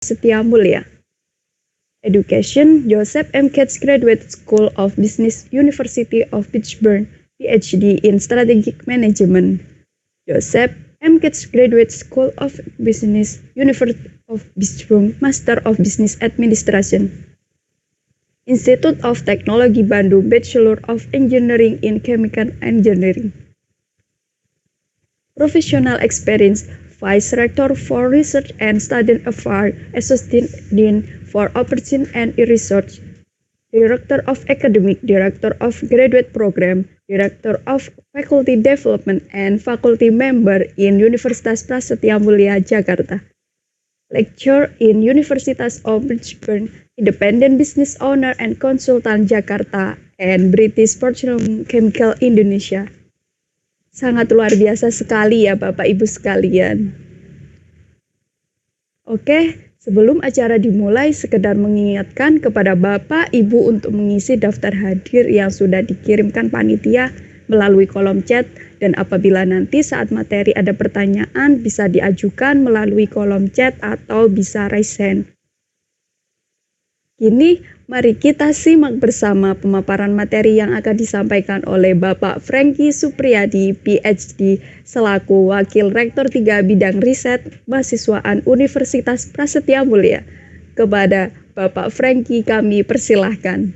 Setia Mulia. Education, Joseph M. Katz Graduate School of Business, University of Pittsburgh, PhD in Strategic Management. Joseph M. Katz Graduate School of Business, University of Pittsburgh, Master of Business Administration. Institute of Technology Bandung, Bachelor of Engineering in Chemical Engineering. Professional experience, Vice Rector for Research and Student Affairs, Assistant Dean for Operations and Research, Director of Academic, Director of Graduate Program, Director of Faculty Development, and Faculty Member in Universitas Prasetya Mulia, Jakarta. Lecturer in Universitas of Pittsburgh, Independent Business Owner and Consultant Jakarta, and British Petroleum Chemical Indonesia. Sangat luar biasa sekali ya Bapak Ibu sekalian. Oke, sebelum acara dimulai, sekedar mengingatkan kepada Bapak Ibu untuk mengisi daftar hadir yang sudah dikirimkan panitia melalui kolom chat, dan apabila nanti saat materi ada pertanyaan bisa diajukan melalui kolom chat atau bisa raise hand. Kini mari kita simak bersama pemaparan materi yang akan disampaikan oleh Bapak Franky Supriyadi, PhD, selaku Wakil Rektor 3 Bidang Riset Mahasiswaan Universitas Prasetya Mulia. Kepada Bapak Franky kami persilahkan.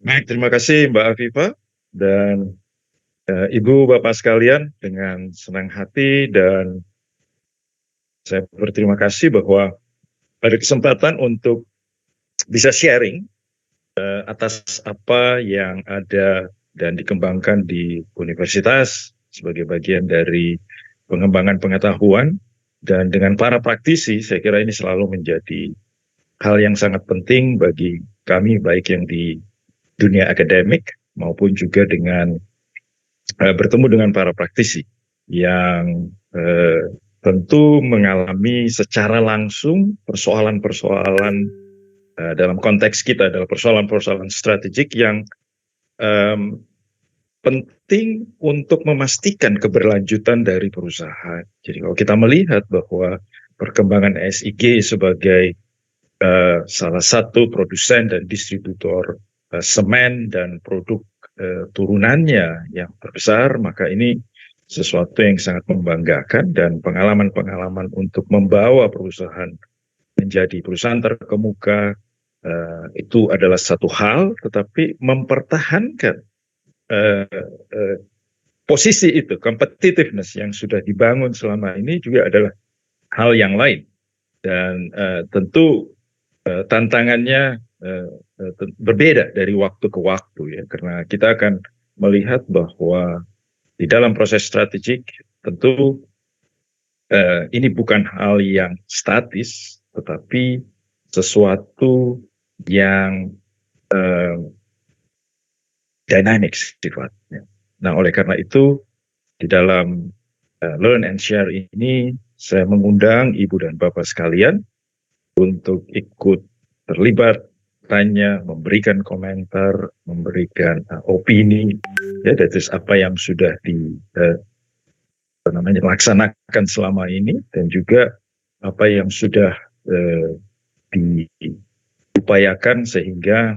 Baik, terima kasih Mbak Afifah dan Ibu Bapak sekalian, dengan senang hati dan saya berterima kasih bahwa ada kesempatan untuk bisa sharing atas apa yang ada dan dikembangkan di universitas sebagai bagian dari pengembangan pengetahuan, dan dengan para praktisi. Saya kira ini selalu menjadi hal yang sangat penting bagi kami, baik yang di dunia akademik maupun juga dengan bertemu dengan para praktisi yang tentu mengalami secara langsung persoalan-persoalan dalam konteks kita adalah persoalan-persoalan strategik yang penting untuk memastikan keberlanjutan dari perusahaan. Jadi kalau kita melihat bahwa perkembangan SIG sebagai salah satu produsen dan distributor semen dan produk turunannya yang terbesar, maka ini sesuatu yang sangat membanggakan, dan pengalaman-pengalaman untuk membawa perusahaan menjadi perusahaan terkemuka itu adalah satu hal, tetapi mempertahankan posisi itu, competitiveness yang sudah dibangun selama ini juga adalah hal yang lain, dan tentu tantangannya berbeda dari waktu ke waktu ya, karena kita akan melihat bahwa di dalam proses strategik tentu ini bukan hal yang statis, tetapi sesuatu yang dynamic sifatnya. Nah, oleh karena itu di dalam Learn and Share ini saya mengundang Ibu dan Bapak sekalian untuk ikut terlibat, tanya, memberikan komentar, memberikan opini ya, dari apa yang sudah dilaksanakan selama ini, dan juga apa yang sudah diupayakan sehingga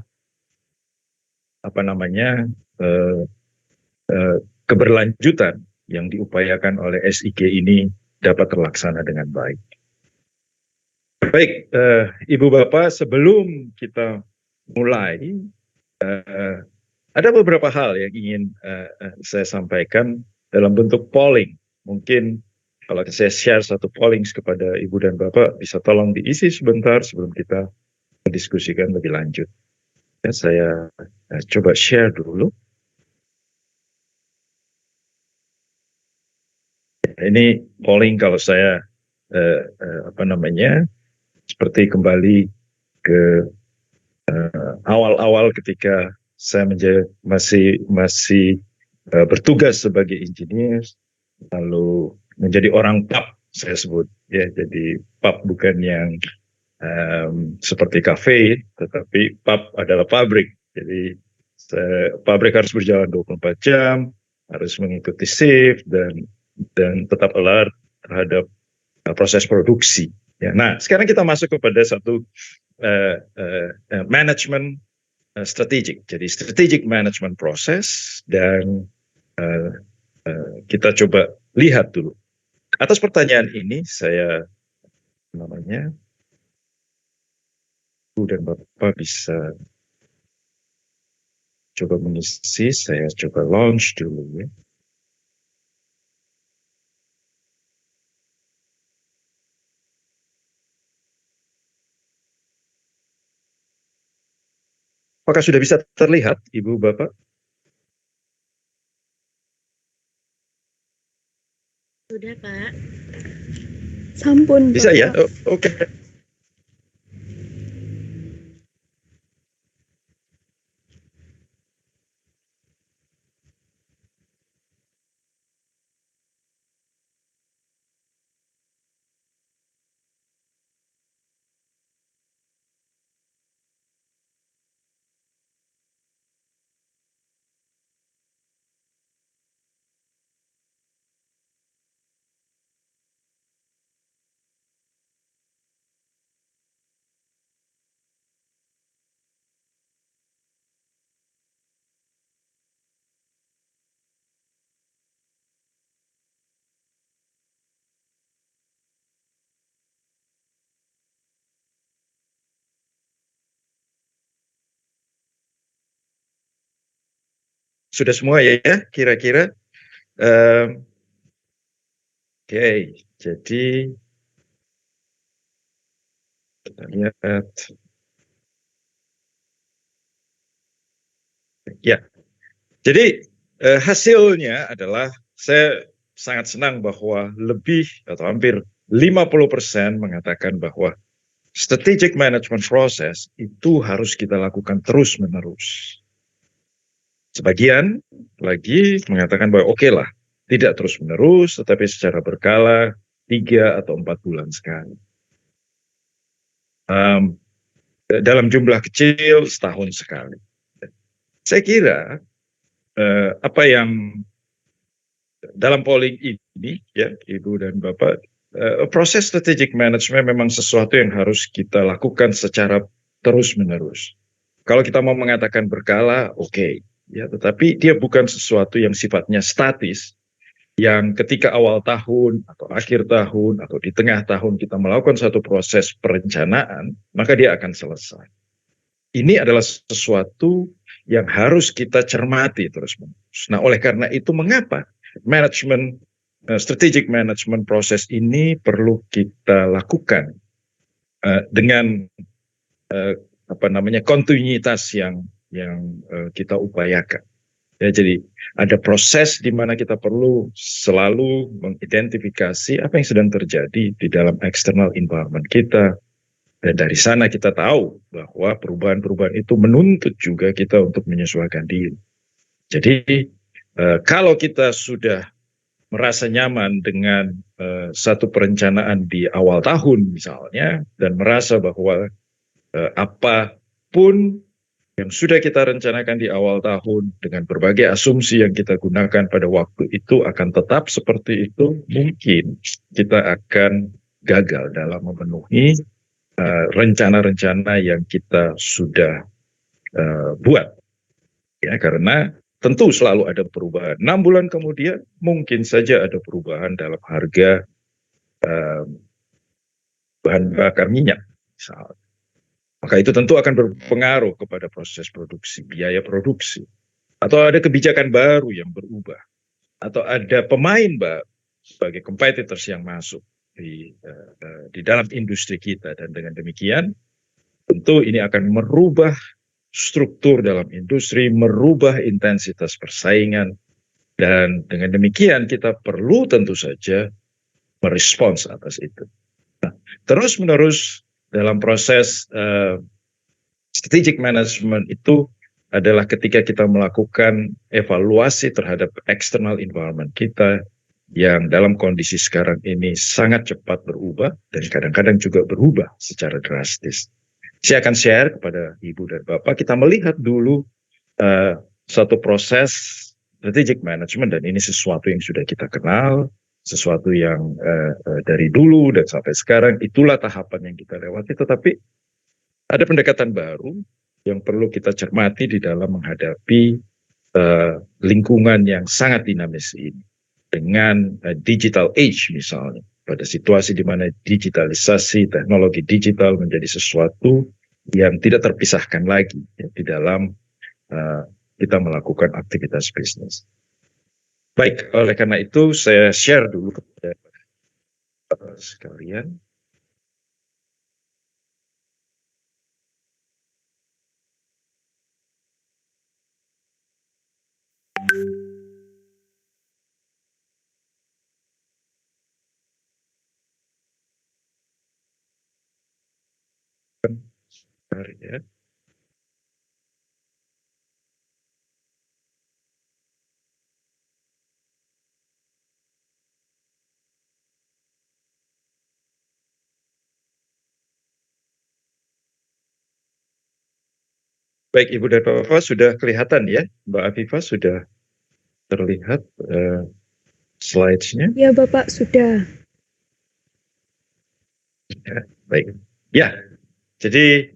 keberlanjutan yang diupayakan oleh SIG ini dapat terlaksana dengan baik. Baik, Ibu Bapak, sebelum kita mulai, ada beberapa hal yang ingin saya sampaikan dalam bentuk polling. Mungkin kalau saya share satu polling kepada Ibu dan Bapak, bisa tolong diisi sebentar sebelum kita mendiskusikan lebih lanjut. Ya, saya coba share dulu. Ini polling kalau saya seperti kembali ke awal-awal ketika saya masih bertugas sebagai engineer, lalu menjadi orang pub, saya sebut ya. Jadi pub bukan yang seperti kafe, tetapi pub adalah pabrik. Jadi pabrik harus berjalan 24 jam, harus mengikuti shift dan tetap alert terhadap proses produksi. Ya, nah, sekarang kita masuk kepada satu manajemen strategik. Jadi strategic management proses, dan kita coba lihat dulu. Atas pertanyaan ini saya Ibu dan Bapak bisa coba mengisi. Saya coba launch dulu ya. Apakah sudah bisa terlihat, Ibu, Bapak? Sudah, Pak. Sampun, Bisa ya? Bapak. Oke. Sudah semua ya, kira-kira. Oke, jadi kita lihat. Ya, jadi hasilnya adalah saya sangat senang bahwa lebih atau hampir 50% mengatakan bahwa strategic management process itu harus kita lakukan terus-menerus. Sebagian lagi mengatakan bahwa oke lah, tidak terus-menerus, tetapi secara berkala 3 atau 4 bulan sekali. Dalam jumlah kecil setahun sekali. Saya kira apa yang dalam polling ini, ya Ibu dan Bapak, proses strategic management memang sesuatu yang harus kita lakukan secara terus-menerus. Kalau kita mau mengatakan berkala, oke. Ya, tetapi dia bukan sesuatu yang sifatnya statis, yang ketika awal tahun atau akhir tahun atau di tengah tahun kita melakukan satu proses perencanaan, maka dia akan selesai. Ini adalah sesuatu yang harus kita cermati terus-menerus. Nah, oleh karena itu mengapa strategic management proses ini perlu kita lakukan dengan kontinuitas yang kita upayakan. Ya, jadi ada proses di mana kita perlu selalu mengidentifikasi apa yang sedang terjadi di dalam external environment kita. Dan dari sana kita tahu bahwa perubahan-perubahan itu menuntut juga kita untuk menyesuaikan diri. Jadi kalau kita sudah merasa nyaman dengan satu perencanaan di awal tahun misalnya, dan merasa bahwa apapun yang sudah kita rencanakan di awal tahun dengan berbagai asumsi yang kita gunakan pada waktu itu akan tetap seperti itu, mungkin kita akan gagal dalam memenuhi rencana-rencana yang kita sudah buat. Ya, karena tentu selalu ada perubahan. 6 bulan kemudian mungkin saja ada perubahan dalam harga bahan bakar minyak misalnya. Maka itu tentu akan berpengaruh kepada proses produksi, biaya produksi. Atau ada kebijakan baru yang berubah. Atau ada pemain baru sebagai competitors yang masuk di dalam industri kita. Dan dengan demikian, tentu ini akan merubah struktur dalam industri, merubah intensitas persaingan. Dan dengan demikian kita perlu tentu saja merespons atas itu. Nah, terus-menerus dalam proses strategic management itu adalah ketika kita melakukan evaluasi terhadap external environment kita yang dalam kondisi sekarang ini sangat cepat berubah dan kadang-kadang juga berubah secara drastis. Saya akan share kepada Ibu dan Bapak, kita melihat dulu satu proses strategic management, dan ini sesuatu yang sudah kita kenal, sesuatu yang dari dulu dan sampai sekarang. Itulah tahapan yang kita lewati, tetapi ada pendekatan baru yang perlu kita cermati di dalam menghadapi lingkungan yang sangat dinamis ini. Dengan digital age misalnya, pada situasi di mana digitalisasi, teknologi digital menjadi sesuatu yang tidak terpisahkan lagi ya, di dalam kita melakukan aktivitas bisnis. Baik, oleh karena itu saya share dulu kepada sekalian. Ya. Baik, Ibu dan Bapak sudah kelihatan ya, Mbak Afifah sudah terlihat slides-nya. Ya Bapak, sudah. Ya, baik. Ya, jadi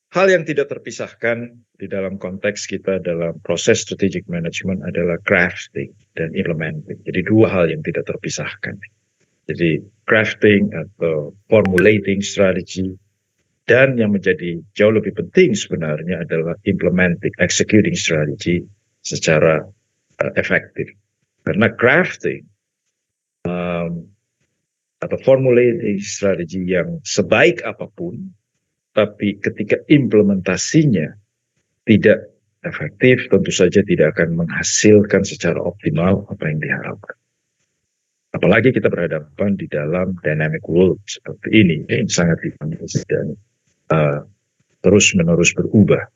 hal yang tidak terpisahkan di dalam konteks kita dalam proses strategic management adalah crafting dan implementing. Jadi dua hal yang tidak terpisahkan. Jadi crafting atau formulating strategy, dan yang menjadi jauh lebih penting sebenarnya adalah implementing, executing strategy secara efektif. Karena crafting atau formulating strategy yang sebaik apapun, tapi ketika implementasinya tidak efektif, tentu saja tidak akan menghasilkan secara optimal apa yang diharapkan. Apalagi kita berhadapan di dalam dynamic world seperti ini, yang sangat dinamis dan terus-menerus berubah.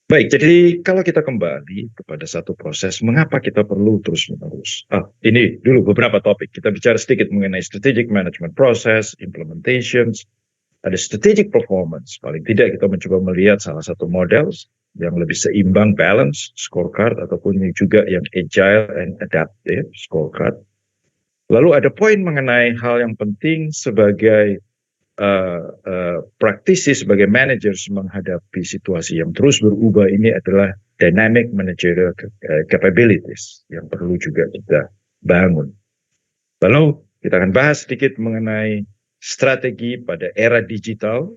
Baik, jadi kalau kita kembali kepada satu proses, mengapa kita perlu terus-menerus? Ini dulu beberapa topik. Kita bicara sedikit mengenai strategic management process, implementations, ada strategic performance. Paling tidak kita mencoba melihat salah satu model yang lebih seimbang, balance, scorecard, ataupun juga yang agile and adaptive, scorecard. Lalu ada poin mengenai hal yang penting sebagai praktisi, sebagai managers menghadapi situasi yang terus berubah ini adalah dynamic managerial capabilities yang perlu juga kita bangun. Lalu kita akan bahas sedikit mengenai strategi pada era digital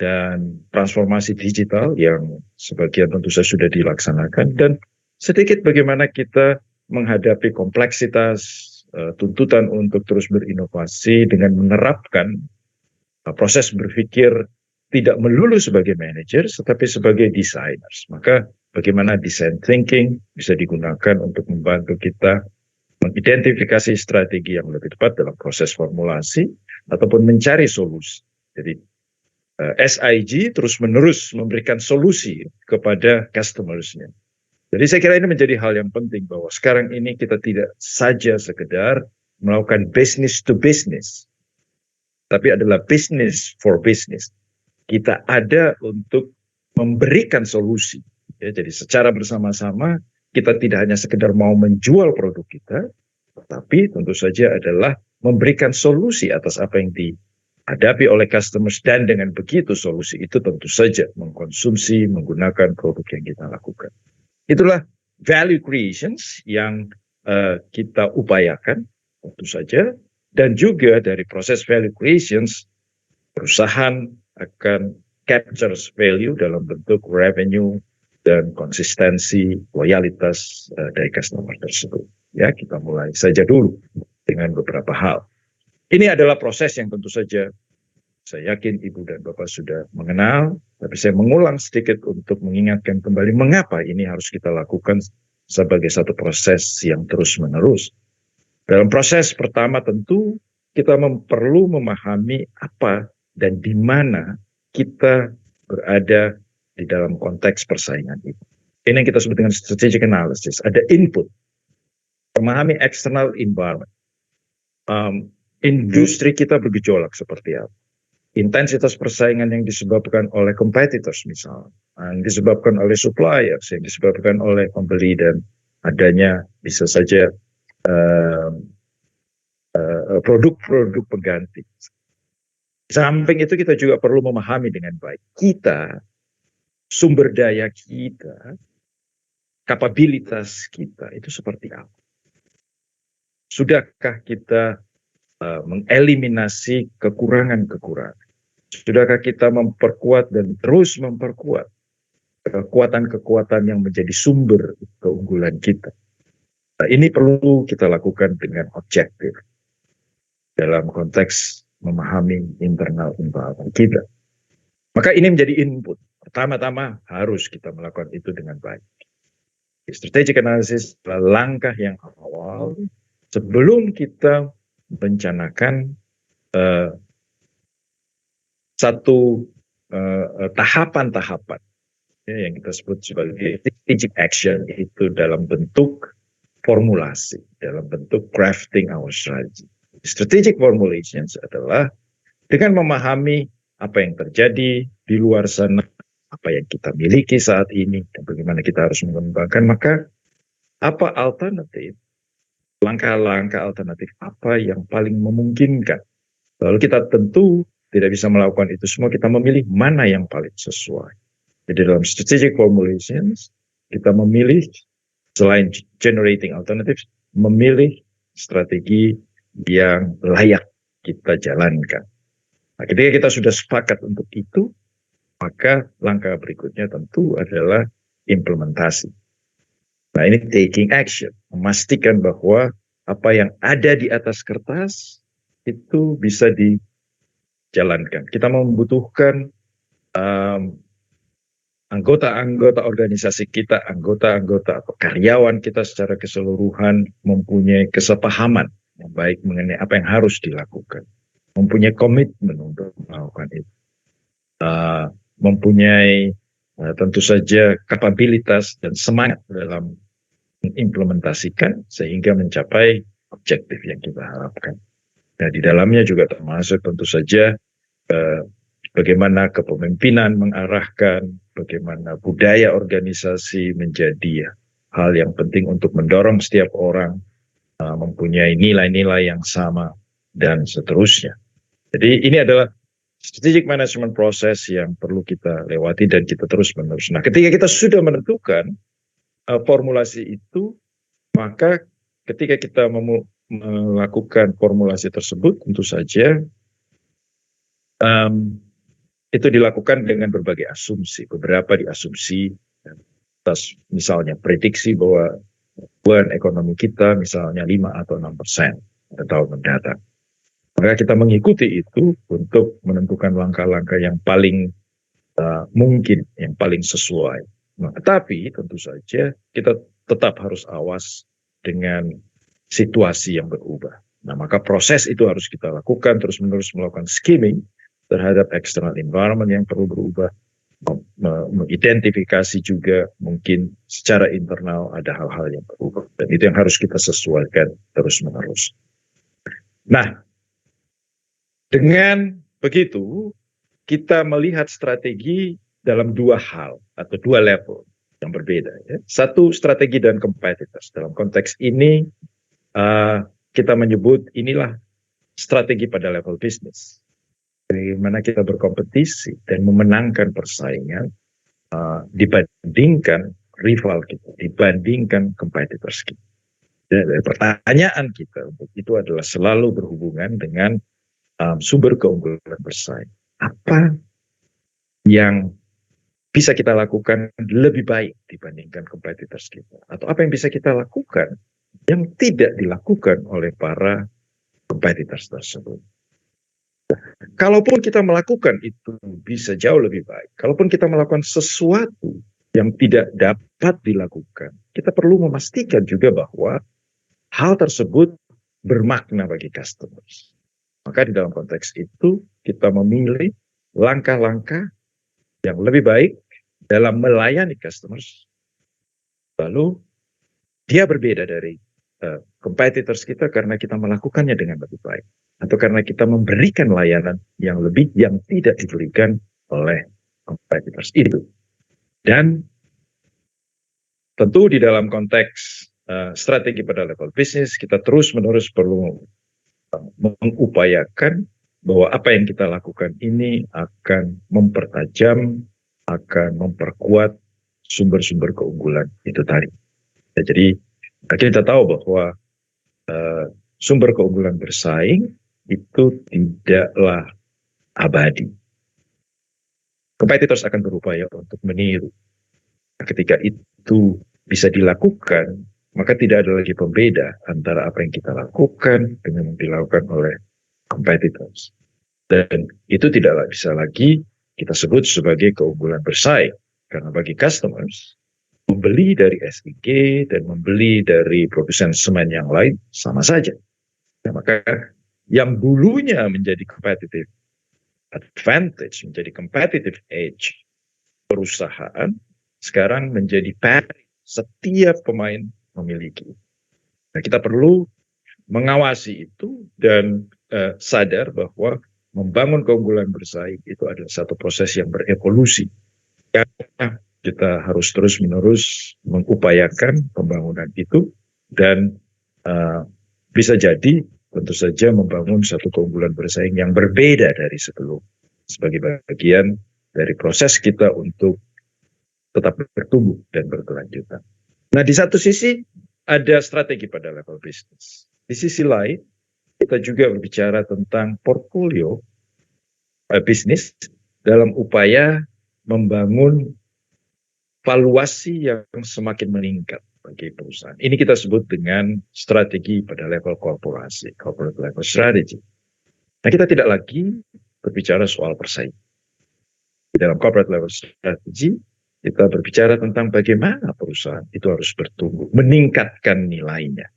dan transformasi digital yang sebagian tentu saja sudah dilaksanakan, dan sedikit bagaimana kita menghadapi kompleksitas tuntutan untuk terus berinovasi dengan menerapkan proses berpikir tidak melulu sebagai manager, tetapi sebagai designers. Maka bagaimana design thinking bisa digunakan untuk membantu kita mengidentifikasi strategi yang lebih tepat dalam proses formulasi ataupun mencari solusi. Jadi SIG terus-menerus memberikan solusi kepada customers-nya. Jadi saya kira ini menjadi hal yang penting bahwa sekarang ini kita tidak saja sekedar melakukan business to business, tapi adalah business for business. Kita ada untuk memberikan solusi. Ya, jadi secara bersama-sama kita tidak hanya sekedar mau menjual produk kita, tetapi tentu saja adalah memberikan solusi atas apa yang dihadapi oleh customers, dan dengan begitu solusi itu tentu saja mengkonsumsi, menggunakan produk yang kita lakukan. Itulah value creations yang kita upayakan tentu saja. Dan juga dari proses value creations, perusahaan akan capture value dalam bentuk revenue dan konsistensi loyalitas dari customer tersebut. Ya, kita mulai saja dulu dengan beberapa hal. Ini adalah proses yang tentu saja saya yakin Ibu dan Bapak sudah mengenal, tapi saya mengulang sedikit untuk mengingatkan kembali mengapa ini harus kita lakukan sebagai satu proses yang terus-menerus. Dalam proses pertama tentu kita perlu memahami apa dan di mana kita berada di dalam konteks persaingan itu. Ini yang kita sebut dengan strategic analysis. Ada input, memahami external environment. Industri kita bergejolak seperti apa? Intensitas persaingan yang disebabkan oleh competitors misalnya, yang disebabkan oleh suppliers, yang disebabkan oleh pembeli dan adanya bisa saja produk-produk pengganti. Samping itu kita juga perlu memahami dengan baik kita, sumber daya kita, kapabilitas kita itu seperti apa. Sudahkah kita mengeliminasi kekurangan-kekurangan? Sudahkah kita memperkuat dan terus memperkuat kekuatan-kekuatan yang menjadi sumber keunggulan kita? Nah, ini perlu kita lakukan dengan objektif dalam konteks memahami internal environment kita. Maka ini menjadi input. Pertama-tama harus kita melakukan itu dengan baik. Strategic analysis adalah langkah yang awal sebelum kita merencanakan satu tahapan-tahapan yang kita sebut sebagai strategic action, itu dalam bentuk formulasi, dalam bentuk crafting our strategy. Strategic formulations adalah dengan memahami apa yang terjadi di luar sana, apa yang kita miliki saat ini, dan bagaimana kita harus mengembangkan, maka apa alternatif, langkah-langkah alternatif apa yang paling memungkinkan. Lalu kita tentu tidak bisa melakukan itu semua, kita memilih mana yang paling sesuai. Jadi dalam strategic formulations, kita memilih, selain generating alternatives, memilih strategi yang layak kita jalankan. Nah, ketika kita sudah sepakat untuk itu, maka langkah berikutnya tentu adalah implementasi. Nah, ini taking action, memastikan bahwa apa yang ada di atas kertas itu bisa dijalankan. Kita membutuhkan anggota-anggota organisasi kita, anggota-anggota atau karyawan kita secara keseluruhan mempunyai kesepahaman yang baik mengenai apa yang harus dilakukan, mempunyai komitmen untuk melakukan itu, mempunyai tentu saja kapabilitas dan semangat dalam mengimplementasikan sehingga mencapai objektif yang kita harapkan. Nah, di dalamnya juga termasuk tentu saja bagaimana kepemimpinan mengarahkan, bagaimana budaya organisasi menjadi hal yang penting untuk mendorong setiap orang mempunyai nilai-nilai yang sama, dan seterusnya. Jadi ini adalah strategic management process yang perlu kita lewati dan kita terus menerus. Nah, ketika kita sudah menentukan formulasi itu, maka ketika kita melakukan formulasi tersebut, tentu saja itu dilakukan dengan berbagai asumsi. Beberapa diasumsi atas misalnya prediksi bahwa pertumbuhan ekonomi kita misalnya 5 atau 6% pada tahun mendatang. Maka kita mengikuti itu untuk menentukan langkah-langkah yang paling mungkin, yang paling sesuai. Nah, tetapi tentu saja kita tetap harus awas dengan situasi yang berubah. Nah, maka proses itu harus kita lakukan, terus-menerus melakukan skimming terhadap external environment yang perlu berubah, mengidentifikasi juga mungkin secara internal ada hal-hal yang berubah, dan itu yang harus kita sesuaikan terus-menerus. Nah, dengan begitu kita melihat strategi dalam dua hal atau dua level yang berbeda. Ya. Satu, strategi dan competitors. Dalam konteks ini kita menyebut inilah strategi pada level bisnis. Bagaimana kita berkompetisi dan memenangkan persaingan dibandingkan rival kita, dibandingkan competitors kita. Dan pertanyaan kita untuk itu adalah selalu berhubungan dengan sumber keunggulan bersaing. Apa yang bisa kita lakukan lebih baik dibandingkan competitors kita? Atau apa yang bisa kita lakukan yang tidak dilakukan oleh para competitors tersebut? Kalaupun kita melakukan itu bisa jauh lebih baik. Kalaupun kita melakukan sesuatu yang tidak dapat dilakukan, kita perlu memastikan juga bahwa hal tersebut bermakna bagi customers. Maka di dalam konteks itu kita memilih langkah-langkah yang lebih baik dalam melayani customers. Lalu dia berbeda dari competitors kita karena kita melakukannya dengan lebih baik. Atau karena kita memberikan layanan yang lebih yang tidak diberikan oleh competitors itu. Dan tentu di dalam konteks strategi pada level bisnis, kita terus-menerus perlu mengupayakan bahwa apa yang kita lakukan ini akan mempertajam, akan memperkuat sumber-sumber keunggulan itu tadi. Ya, jadi kita tahu bahwa sumber keunggulan bersaing itu tidaklah abadi. Competitors akan berupaya untuk meniru. Ketika itu bisa dilakukan, maka tidak ada lagi pembeda antara apa yang kita lakukan dengan yang dilakukan oleh competitors. Dan itu tidak bisa lagi kita sebut sebagai keunggulan bersaing. Karena bagi customers, membeli dari SIG dan membeli dari produsen semen yang lain sama saja. Nah, maka yang dulunya menjadi competitive advantage, menjadi competitive edge perusahaan, sekarang menjadi parity. Setiap pemain memiliki. Nah, kita perlu mengawasi itu dan sadar bahwa membangun keunggulan bersaing itu adalah satu proses yang berevolusi. Karena kita harus terus-menerus mengupayakan pembangunan itu dan bisa jadi tentu saja membangun satu keunggulan bersaing yang berbeda dari sebelum, sebagai bagian dari proses kita untuk tetap bertumbuh dan berkelanjutan. Nah, di satu sisi ada strategi pada level bisnis. Di sisi lain, kita juga berbicara tentang portfolio bisnis dalam upaya membangun valuasi yang semakin meningkat bagi perusahaan. Ini kita sebut dengan strategi pada level korporasi, corporate level strategy. Nah, kita tidak lagi berbicara soal persaingan. Di dalam corporate level strategy, kita berbicara tentang bagaimana perusahaan itu harus bertumbuh, meningkatkan nilainya.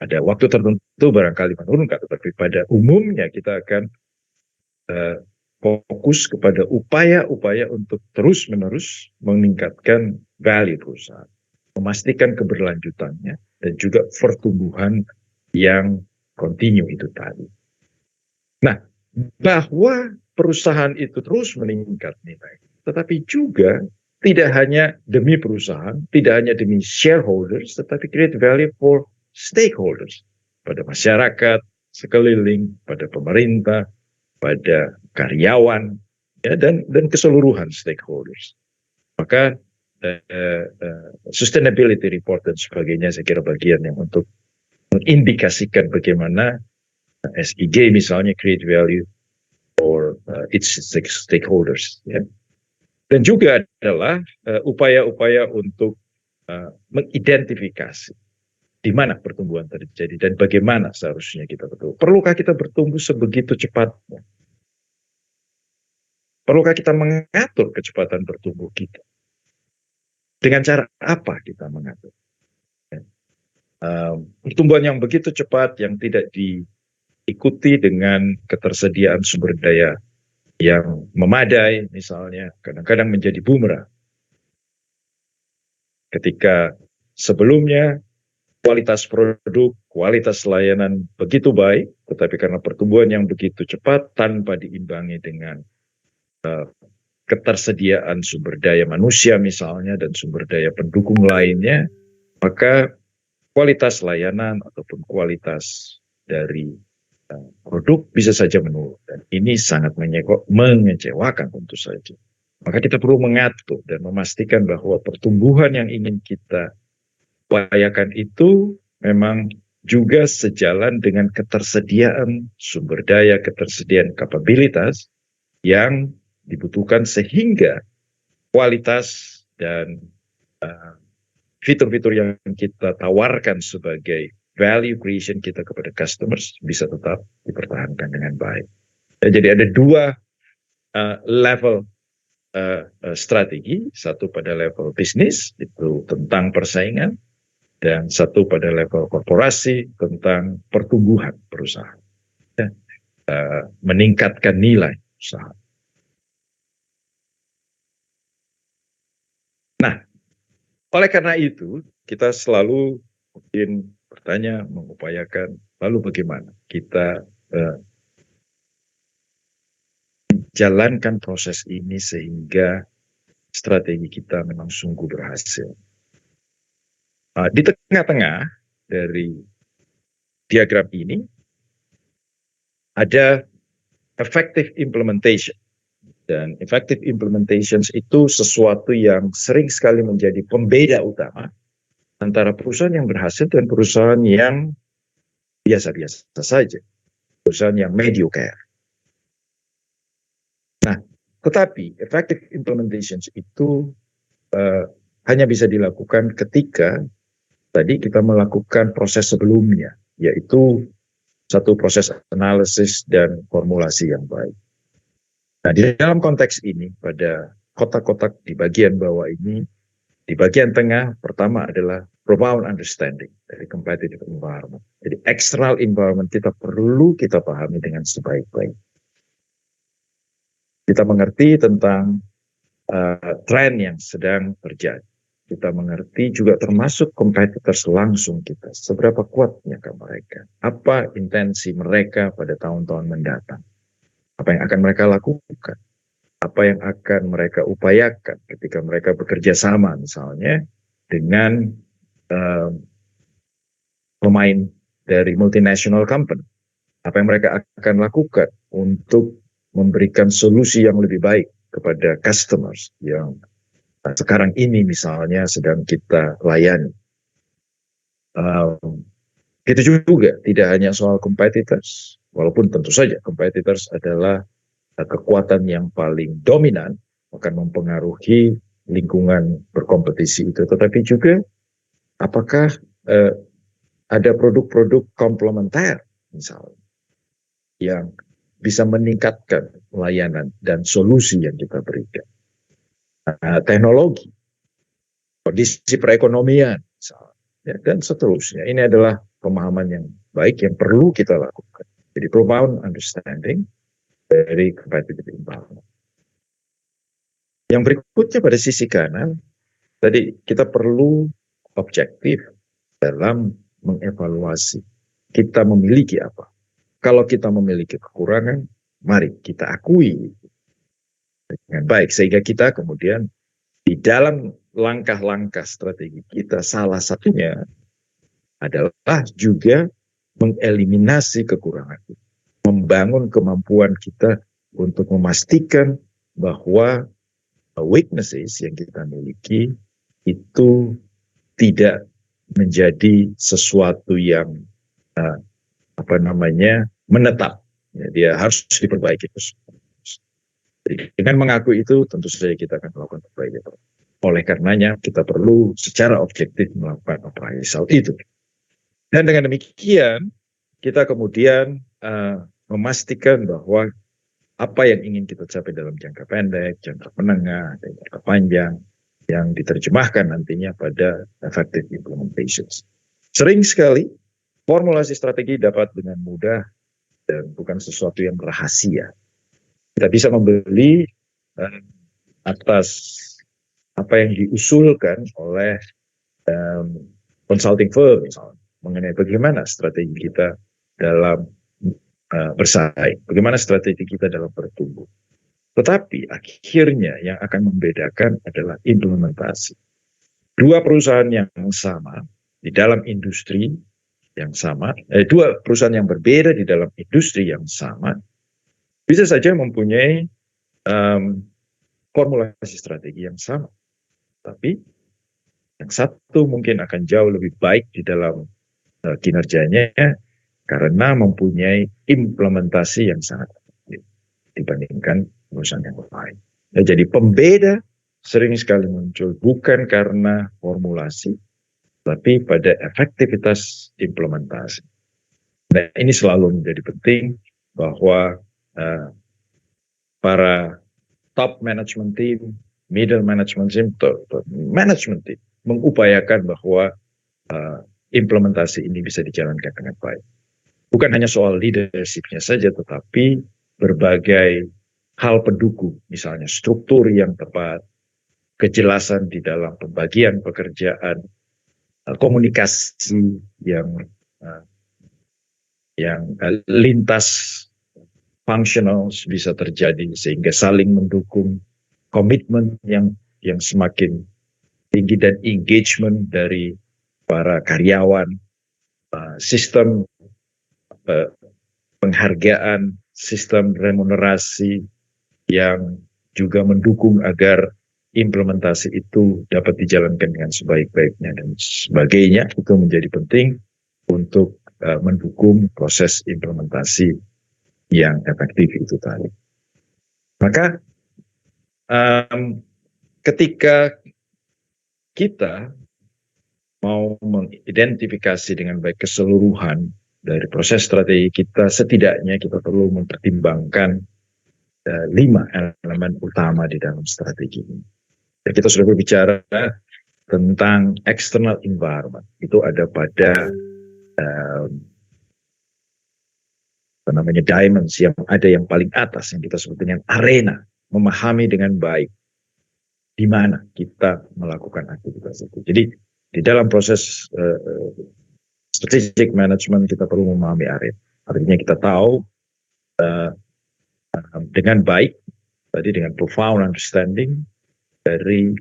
Ada waktu tertentu barangkali menurunkan, tetapi pada umumnya kita akan fokus kepada upaya-upaya untuk terus-menerus meningkatkan value perusahaan, memastikan keberlanjutannya, dan juga pertumbuhan yang kontinu itu tadi. Nah, bahwa perusahaan itu terus meningkat nilai, tetapi juga tidak hanya demi perusahaan, tidak hanya demi shareholders, tetapi create value for stakeholders, pada masyarakat sekeliling, pada pemerintah, pada karyawan, ya, dan keseluruhan stakeholders. Maka sustainability report dan sebagainya saya kira bagian yang untuk mengindikasikan bagaimana SIG misalnya create value for its stakeholders. Ya. Dan juga adalah upaya-upaya untuk mengidentifikasi di mana pertumbuhan terjadi dan bagaimana seharusnya kita bertumbuh. Perlukah kita bertumbuh sebegitu cepatnya? Perlukah kita mengatur kecepatan bertumbuh kita? Dengan cara apa kita mengatur? Pertumbuhan yang begitu cepat yang tidak diikuti dengan ketersediaan sumber daya yang memadai misalnya kadang-kadang menjadi bumerang. Ketika sebelumnya kualitas produk, kualitas layanan begitu baik, tetapi karena pertumbuhan yang begitu cepat tanpa diimbangi dengan ketersediaan sumber daya manusia misalnya dan sumber daya pendukung lainnya, maka kualitas layanan ataupun kualitas dari produk bisa saja menurun. Dan ini sangat mengecewakan tentu saja. Maka kita perlu mengatur dan memastikan bahwa pertumbuhan yang ingin kita upayakan itu memang juga sejalan dengan ketersediaan sumber daya, ketersediaan kapabilitas yang dibutuhkan sehingga kualitas dan fitur-fitur yang kita tawarkan sebagai value creation kita kepada customers bisa tetap dipertahankan dengan baik. Jadi ada dua level strategi, satu pada level bisnis itu tentang persaingan, dan satu pada level korporasi tentang pertumbuhan perusahaan, meningkatkan nilai usaha. Nah, oleh karena itu kita selalu mungkin bertanya, mengupayakan, lalu bagaimana kita menjalankan proses ini sehingga strategi kita memang sungguh berhasil. Di tengah-tengah dari diagram ini ada effective implementation. Dan effective implementations itu sesuatu yang sering sekali menjadi pembeda utama antara perusahaan yang berhasil dan perusahaan yang biasa-biasa saja. Perusahaan yang mediocre. Nah, tetapi effective implementations itu hanya bisa dilakukan ketika tadi kita melakukan proses sebelumnya, yaitu satu proses analisis dan formulasi yang baik. Nah, di dalam konteks ini, pada kotak-kotak di bagian bawah ini, di bagian tengah, pertama adalah profound understanding dari competitive environment. Jadi, external environment kita perlu kita pahami dengan sebaik-baik. Kita mengerti tentang tren yang sedang terjadi. Kita mengerti juga termasuk competitors langsung kita. Seberapa kuatnya ke mereka. Apa intensi mereka pada tahun-tahun mendatang. Apa yang akan mereka lakukan? Apa yang akan mereka upayakan ketika mereka bekerja sama misalnya dengan pemain dari multinational company? Apa yang mereka akan lakukan untuk memberikan solusi yang lebih baik kepada customers yang sekarang ini misalnya sedang kita layani. Itu juga tidak hanya soal competitors, walaupun tentu saja competitors adalah kekuatan yang paling dominan akan mempengaruhi lingkungan berkompetisi itu, tetapi juga apakah ada produk-produk komplementer misalnya yang bisa meningkatkan layanan dan solusi yang kita berikan. Teknologi, kondisi perekonomian misalnya, dan seterusnya. Ini adalah pemahaman yang baik yang perlu kita lakukan. Jadi profound understanding dari competitive environment. Yang berikutnya pada sisi kanan, tadi kita perlu objektif dalam mengevaluasi kita memiliki apa. Kalau kita memiliki kekurangan, mari kita akui dengan baik. Sehingga kita kemudian di dalam langkah-langkah strategi kita, salah satunya adalah juga mengeliminasi kekurangan. Membangun kemampuan kita untuk memastikan bahwa weaknesses yang kita miliki itu tidak menjadi sesuatu yang menetap. Ya, dia harus diperbaiki. Jadi, dengan mengakui itu tentu saja kita akan melakukan perbaikan. Oleh karenanya kita perlu secara objektif melakukan appraisal itu. Dan dengan demikian kita kemudian memastikan bahwa apa yang ingin kita capai dalam jangka pendek, jangka menengah, dan jangka panjang yang diterjemahkan nantinya pada effective implementations. Sering sekali formulasi strategi dapat dengan mudah dan bukan sesuatu yang rahasia. Kita bisa membeli atas apa yang diusulkan oleh consulting firm misalnya mengenai bagaimana strategi kita dalam bersaing, bagaimana strategi kita dalam bertumbuh. Tetapi akhirnya yang akan membedakan adalah implementasi. Dua perusahaan yang sama di dalam industri yang sama, dua perusahaan yang berbeda di dalam industri yang sama, bisa saja mempunyai formulasi strategi yang sama. Tapi yang satu mungkin akan jauh lebih baik di dalam kinerjanya karena mempunyai implementasi yang sangat efektif dibandingkan perusahaan yang lain. Ya, jadi pembeda sering sekali muncul bukan karena formulasi, tapi pada efektivitas implementasi. Nah, ini selalu menjadi penting bahwa para top management team, middle management team, management team mengupayakan bahwa implementasi ini bisa dijalankan dengan baik. Bukan hanya soal leadership-nya saja, tetapi berbagai hal pendukung, misalnya struktur yang tepat, kejelasan di dalam pembagian pekerjaan, komunikasi yang lintas functional bisa terjadi sehingga saling mendukung, komitmen yang semakin tinggi dan engagement dari para karyawan, sistem penghargaan, sistem remunerasi yang juga mendukung agar implementasi itu dapat dijalankan dengan sebaik-baiknya dan sebagainya. Itu menjadi penting untuk mendukung proses implementasi yang efektif itu tadi. Maka ketika kita mau mengidentifikasi dengan baik keseluruhan dari proses strategi kita, setidaknya kita perlu mempertimbangkan 5 elemen utama di dalam strategi ini. Dan kita sudah berbicara tentang external environment. Itu ada pada diamonds yang ada yang paling atas yang kita sebut dengan arena, memahami dengan baik di mana kita melakukan aktivitas itu. Jadi di dalam proses strategic management kita perlu memahami arena. Artinya kita tahu dengan baik, tadi dengan profound understanding dari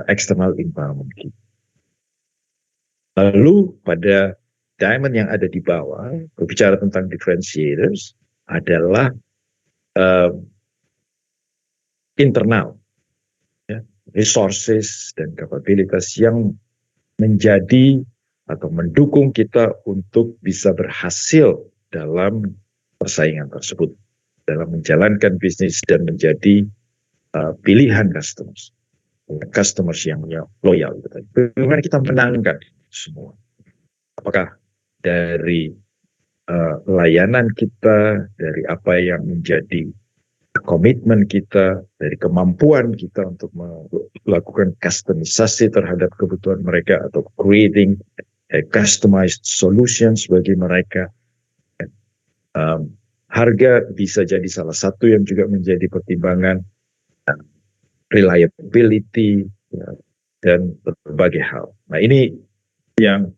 external environment kita. Lalu pada diamond yang ada di bawah, berbicara tentang differentiators, adalah internal, ya, resources dan kapabilitas yang menjadi atau mendukung kita untuk bisa berhasil dalam persaingan tersebut, dalam menjalankan bisnis dan menjadi pilihan customers yang loyal. Bagaimana kita menangkan semua? Apakah dari layanan kita, dari apa yang menjadi komitmen kita, dari kemampuan kita untuk melakukan customisasi terhadap kebutuhan mereka atau creating a customized solutions bagi mereka. Harga bisa jadi salah satu yang juga menjadi pertimbangan, reliability, ya, dan berbagai hal. Nah, ini yang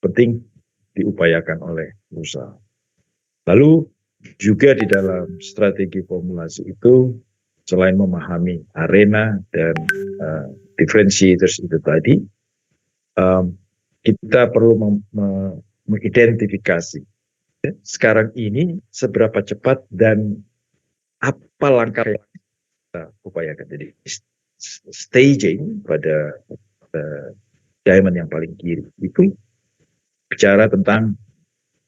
penting diupayakan oleh perusahaan. Lalu juga di dalam strategi formulasi itu, selain memahami arena dan differentiators itu tadi, kita perlu mengidentifikasi sekarang ini seberapa cepat dan apa langkah yang kita upayakan. Jadi staging pada diamond yang paling kiri itu bicara tentang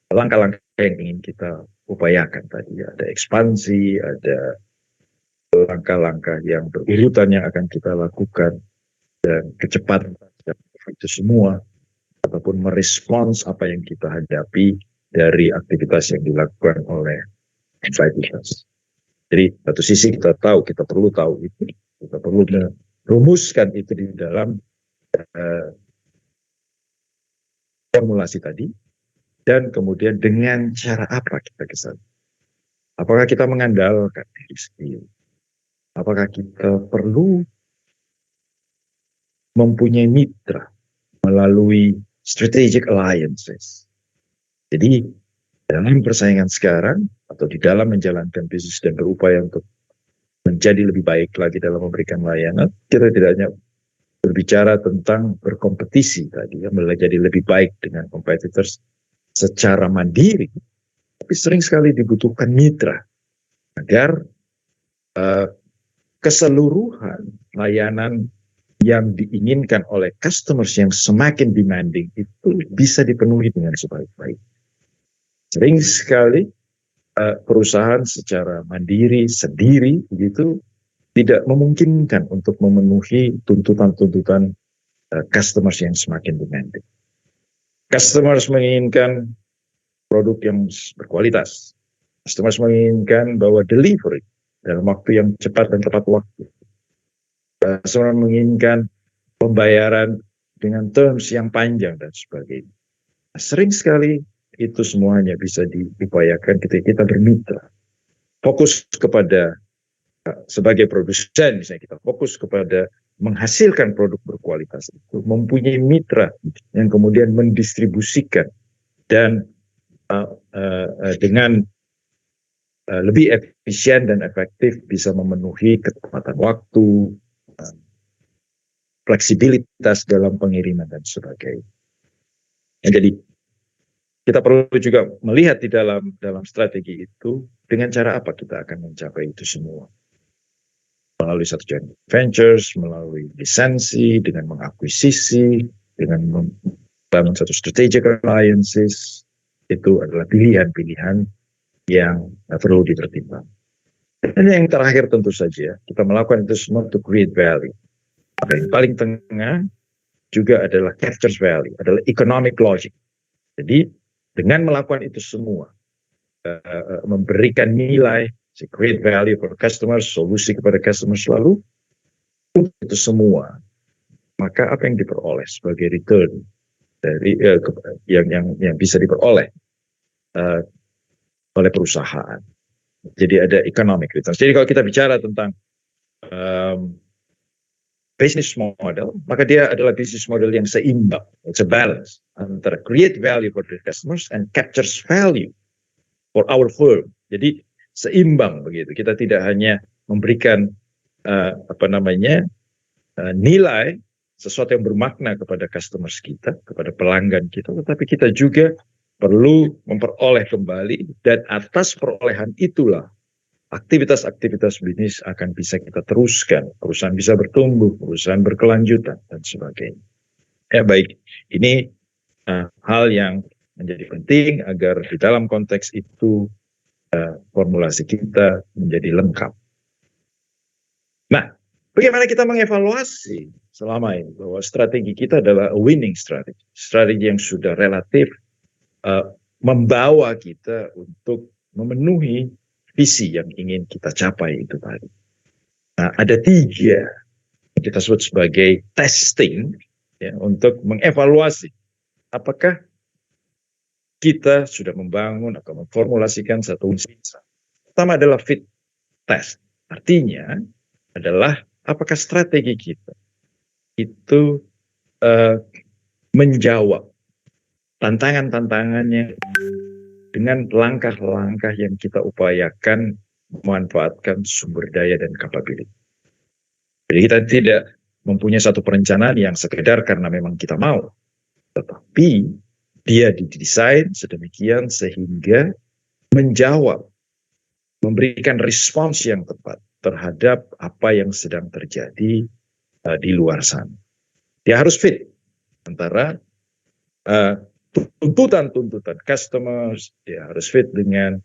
langkah-langkah yang ingin kita upayakan tadi. Ada ekspansi, ada langkah-langkah yang berurutan yang akan kita lakukan, dan kecepatan itu semua ataupun merespons apa yang kita hadapi dari aktivitas yang dilakukan oleh entitas. Jadi satu sisi kita tahu, kita perlu tahu itu, kita perlu merumuskan itu di dalam formulasi tadi, dan kemudian dengan cara apa kita ke sana. Apakah kita mengandalkan diri sendiri? Apakah kita perlu mempunyai mitra melalui strategic alliances? Jadi dalam persaingan sekarang atau di dalam menjalankan bisnis dan berupaya untuk menjadi lebih baik lagi dalam memberikan layanan, kita tidak hanya berbicara tentang berkompetisi tadi, ya, menjadi lebih baik dengan competitors secara mandiri, tapi sering sekali dibutuhkan mitra agar keseluruhan layanan yang diinginkan oleh customers yang semakin demanding itu bisa dipenuhi dengan sebaik-baik. Sering sekali perusahaan secara mandiri sendiri begitu tidak memungkinkan untuk memenuhi tuntutan-tuntutan customers yang semakin demanding. Customers menginginkan produk yang berkualitas. Customers menginginkan bahwa delivery dalam waktu yang cepat dan tepat waktu. Customer menginginkan pembayaran dengan terms yang panjang dan sebagainya. Sering sekali itu semuanya bisa diupayakan ketika kita bermitra. Fokus kepada, sebagai produsen misalnya, kita fokus kepada menghasilkan produk berkualitas itu, mempunyai mitra yang kemudian mendistribusikan dan dengan lebih efisien dan efektif bisa memenuhi ketepatan waktu, fleksibilitas dalam pengiriman dan sebagainya. Jadi kita perlu juga melihat di dalam strategi itu dengan cara apa kita akan mencapai itu semua. Melalui satu joint ventures, melalui lisensi, dengan mengakuisisi, dengan membangun satu strategic alliances, itu adalah pilihan-pilihan yang perlu dipertimbangkan. Dan yang terakhir tentu saja, kita melakukan itu semua untuk create value. Yang paling tengah juga adalah capture value, adalah economic logic. Jadi dengan melakukan itu semua, memberikan nilai, create value for customers, solusi kepada customers selalu, itu semua, maka apa yang diperoleh sebagai return dari yang bisa diperoleh oleh perusahaan. Jadi ada economic returns. Jadi kalau kita bicara tentang business model, maka dia adalah business model yang seimbang, it's a balance antara create value for the customers and captures value for our firm. Jadi seimbang begitu. Kita tidak hanya memberikan nilai sesuatu yang bermakna kepada customers kita, kepada pelanggan kita, tetapi kita juga perlu memperoleh kembali, dan atas perolehan itulah aktivitas-aktivitas bisnis akan bisa kita teruskan, perusahaan bisa bertumbuh, perusahaan berkelanjutan, dan sebagainya. Ya baik, ini hal yang menjadi penting agar di dalam konteks itu formulasi kita menjadi lengkap. Nah, bagaimana kita mengevaluasi selama ini bahwa strategi kita adalah a winning strategy, strategi yang sudah relatif membawa kita untuk memenuhi visi yang ingin kita capai itu tadi. Nah, ada 3 yang kita sebut sebagai testing ya, untuk mengevaluasi apakah kita sudah membangun atau memformulasikan satu visi. Pertama adalah fit test. Artinya adalah apakah strategi kita itu menjawab tantangan-tantangannya dengan langkah-langkah yang kita upayakan memanfaatkan sumber daya dan kapabilitas. Jadi kita tidak mempunyai satu perencanaan yang sekedar karena memang kita mau, tetapi dia didesain sedemikian sehingga menjawab, memberikan respons yang tepat terhadap apa yang sedang terjadi di luar sana. Dia harus fit antara tuntutan-tuntutan customers, dia harus fit dengan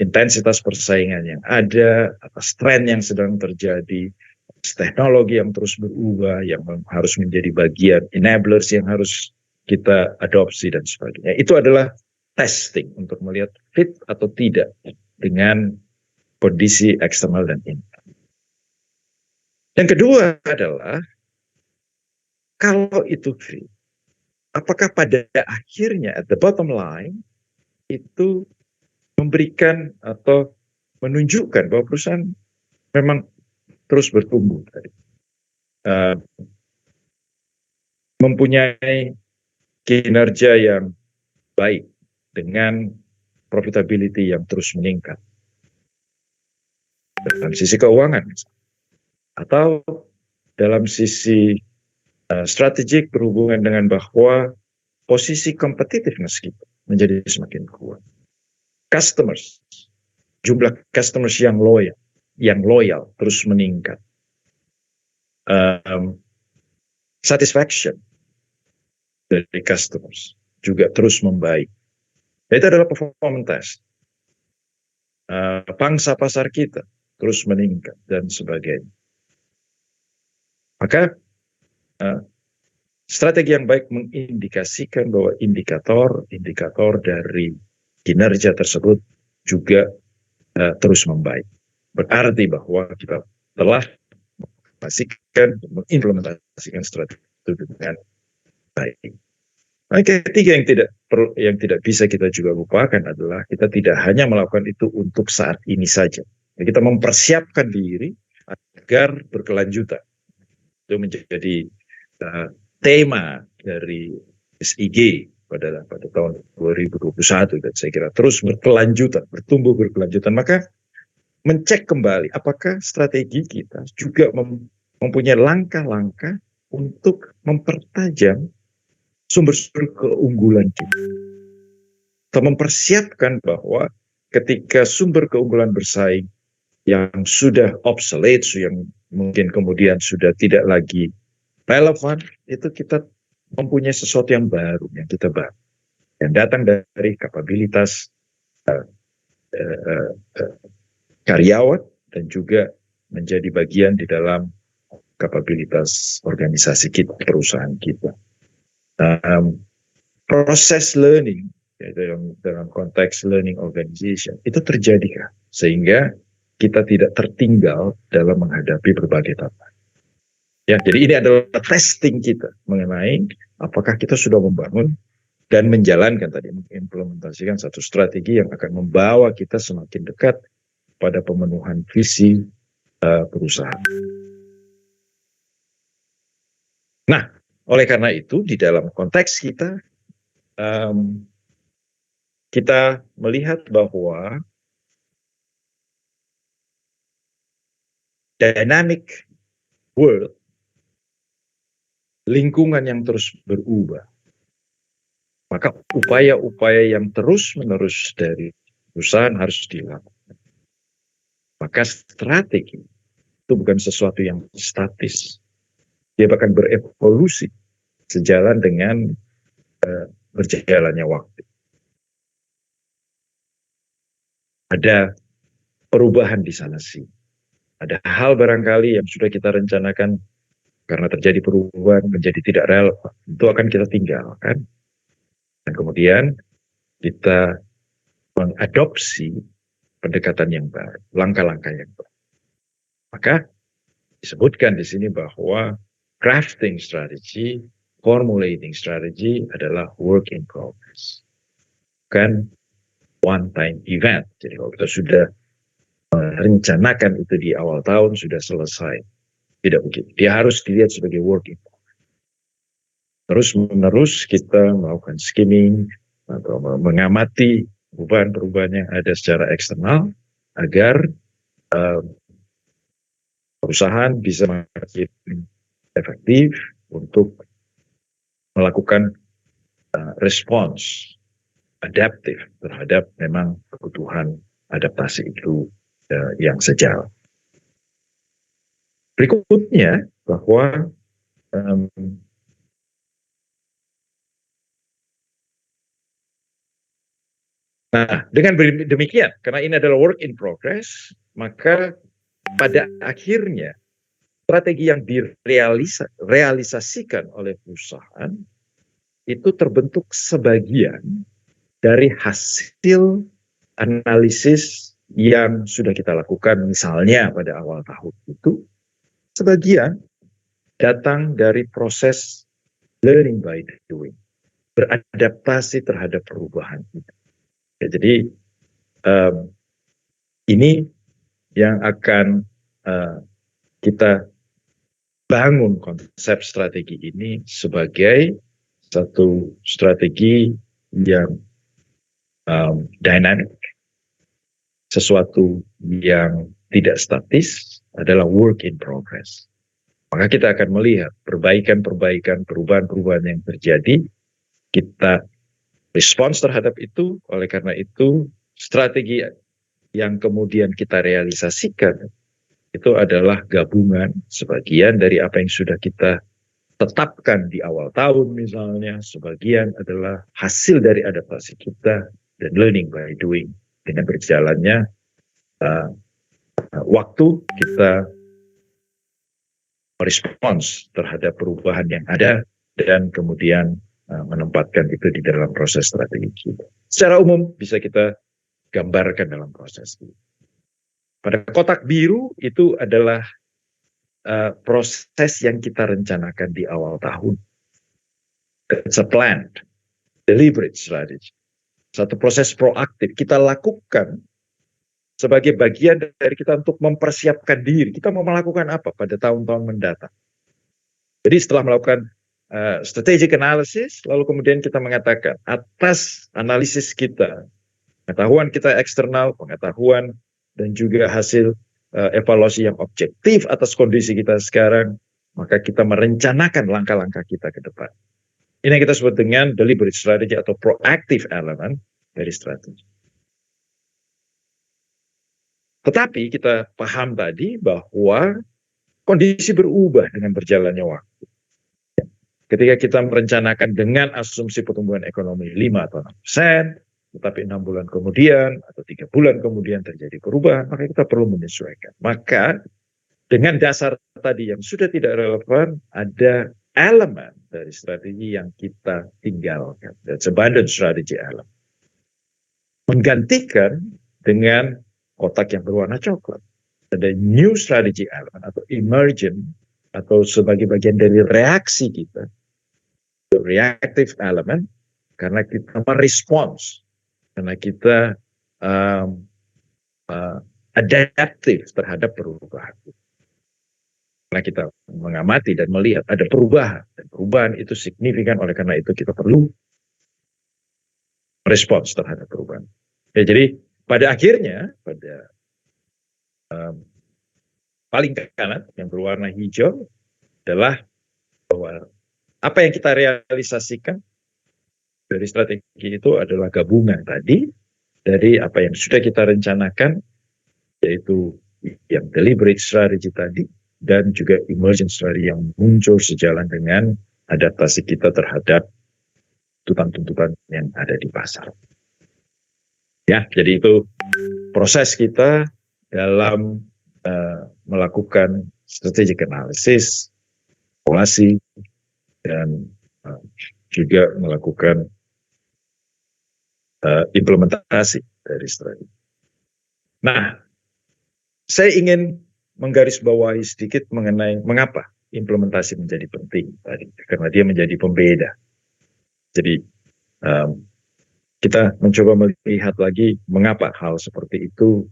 intensitas persaingan yang ada, atas tren yang sedang terjadi, teknologi yang terus berubah, yang harus menjadi bagian enablers yang harus kita adopsi dan sebagainya. Itu adalah testing untuk melihat fit atau tidak dengan kondisi eksternal dan internal. Yang kedua adalah kalau itu fit, apakah pada akhirnya at the bottom line itu memberikan atau menunjukkan bahwa perusahaan memang terus bertumbuh tadi, mempunyai kinerja yang baik dengan profitability yang terus meningkat dalam sisi keuangan atau dalam sisi strategik berhubungan dengan bahwa posisi competitiveness kita menjadi semakin kuat. Customers, jumlah customers yang loyal terus meningkat. Satisfaction dari customers juga terus membaik. Itu adalah performance test. Pangsa pasar kita terus meningkat dan sebagainya. Maka strategi yang baik mengindikasikan bahwa indikator dari kinerja tersebut juga terus membaik. Berarti bahwa kita telah mengimplementasikan strategi itu dengan baik. Nah, ketiga yang tidak bisa kita juga lupakan adalah kita tidak hanya melakukan itu untuk saat ini saja. Kita mempersiapkan diri agar berkelanjutan. Itu menjadi tema dari SIG pada tahun 2021 dan saya kira terus berkelanjutan, bertumbuh berkelanjutan. Maka mencek kembali apakah strategi kita juga mempunyai langkah-langkah untuk mempertajam sumber-sumber keunggulan kita. Kita mempersiapkan bahwa ketika sumber keunggulan bersaing yang sudah obsolete, yang mungkin kemudian sudah tidak lagi relevan, itu kita mempunyai sesuatu yang baru, yang kita bangun, yang datang dari kapabilitas karyawan dan juga menjadi bagian di dalam kapabilitas organisasi kita, perusahaan kita. Proses learning dalam konteks learning organization itu terjadi sehingga kita tidak tertinggal dalam menghadapi berbagai tantangan. Ya, jadi ini adalah testing kita mengenai apakah kita sudah membangun dan menjalankan tadi, mengimplementasikan satu strategi yang akan membawa kita semakin dekat pada pemenuhan visi perusahaan. Nah, oleh karena itu di dalam konteks kita, kita melihat bahwa dynamic world, lingkungan yang terus berubah, maka upaya-upaya yang terus-menerus dari perusahaan harus dilakukan. Maka strategi itu bukan sesuatu yang statis. Dia bahkan berevolusi sejalan dengan berjalannya waktu. Ada perubahan di sana sih. Ada hal barangkali yang sudah kita rencanakan karena terjadi perubahan menjadi tidak relevan. Itu akan kita tinggalkan. Dan kemudian kita mengadopsi pendekatan yang baru, langkah-langkah yang baru. Maka disebutkan di sini bahwa crafting strategy, formulating strategy adalah work in progress. Bukan one time event. Jadi kalau kita sudah merencanakan itu di awal tahun sudah selesai. Tidak begitu. Dia harus dilihat sebagai work in progress. Terus-menerus kita melakukan skimming atau mengamati perubahan-perubahan yang ada secara eksternal agar perusahaan bisa makin efektif untuk melakukan respons adaptif terhadap memang kebutuhan adaptasi itu yang sejalan. Berikutnya bahwa dengan demikian, karena ini adalah work in progress, maka pada akhirnya strategi yang direalisasikan oleh perusahaan itu terbentuk sebagian dari hasil analisis yang sudah kita lakukan misalnya pada awal tahun itu, sebagian datang dari proses learning by doing, beradaptasi terhadap perubahan itu. Ya, jadi ini yang akan kita bangun konsep strategi ini sebagai satu strategi yang dynamic, sesuatu yang tidak statis, adalah work in progress. Maka kita akan melihat perbaikan-perbaikan, perubahan-perubahan yang terjadi, kita respons terhadap itu. Oleh karena itu strategi yang kemudian kita realisasikan itu adalah gabungan sebagian dari apa yang sudah kita tetapkan di awal tahun misalnya, sebagian adalah hasil dari adaptasi kita dan learning by doing. Dengan berjalannya waktu, kita merespons terhadap perubahan yang ada dan kemudian menempatkan itu di dalam proses strategi kita. Secara umum bisa kita gambarkan dalam proses ini. Pada kotak biru itu adalah proses yang kita rencanakan di awal tahun. It's a planned, deliberate strategy. Satu proses proaktif kita lakukan sebagai bagian dari kita untuk mempersiapkan diri. Kita mau melakukan apa pada tahun-tahun mendatang. Jadi setelah melakukan strategic analysis, lalu kemudian kita mengatakan atas analisis kita, pengetahuan kita eksternal, pengetahuan dan juga hasil evaluasi yang objektif atas kondisi kita sekarang, maka kita merencanakan langkah-langkah kita ke depan. Ini yang kita sebut dengan deliberate strategy atau proactive element dari strategi. Tetapi kita paham tadi bahwa kondisi berubah dengan berjalannya waktu. Ketika kita merencanakan dengan asumsi pertumbuhan ekonomi 5 atau 6%, tetapi 6 bulan kemudian atau 3 bulan kemudian terjadi perubahan, maka kita perlu menyesuaikan. Maka dengan dasar tadi yang sudah tidak relevan, ada elemen dari strategi yang kita tinggalkan. That's abandoned strategy element. Menggantikan dengan kotak yang berwarna coklat. Ada new strategy element atau emergent atau sebagai bagian dari reaksi kita. The reactive element karena kita merespons, karena kita adaptif terhadap perubahan. Karena kita mengamati dan melihat ada perubahan. Dan perubahan itu signifikan, oleh karena itu kita perlu respons terhadap perubahan. Ya, jadi pada akhirnya, pada paling kanan yang berwarna hijau adalah bahwa apa yang kita realisasikan dari strategi itu adalah gabungan tadi dari apa yang sudah kita rencanakan, yaitu yang deliberate strategy tadi, dan juga emergent strategy yang muncul sejalan dengan adaptasi kita terhadap tuntutan-tuntutan yang ada di pasar. Ya, jadi itu proses kita dalam melakukan strategic analysis, evaluasi, dan juga melakukan implementasi dari strategi. Nah, saya ingin menggarisbawahi sedikit mengenai mengapa implementasi menjadi penting tadi, karena dia menjadi pembeda. Jadi kita mencoba melihat lagi mengapa hal seperti itu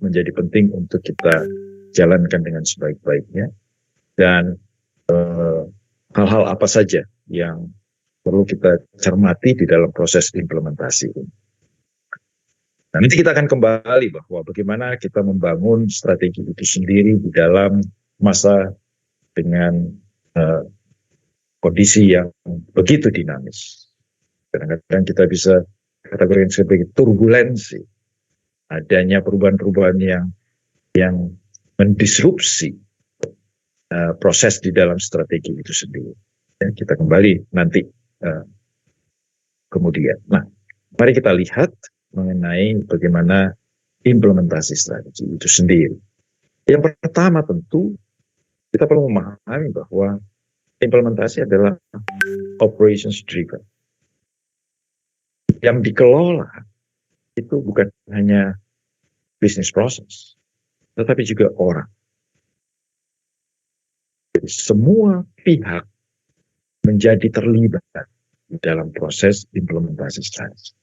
menjadi penting untuk kita jalankan dengan sebaik-baiknya, dan hal-hal apa saja yang perlu kita cermati di dalam proses implementasi ini. Nah, nanti kita akan kembali bahwa bagaimana kita membangun strategi itu sendiri di dalam masa dengan kondisi yang begitu dinamis. Kadang-kadang kita bisa kategorikan sebagai turbulensi, adanya perubahan-perubahan yang mendisrupsi proses di dalam strategi itu sendiri. Dan kita kembali nanti kemudian. Nah, mari kita lihat mengenai bagaimana implementasi strategi itu sendiri. Yang pertama tentu kita perlu memahami bahwa implementasi adalah operations driven. Yang dikelola itu bukan hanya business process, tetapi juga orang. Jadi semua pihak menjadi terlibat dalam proses implementasi strategi.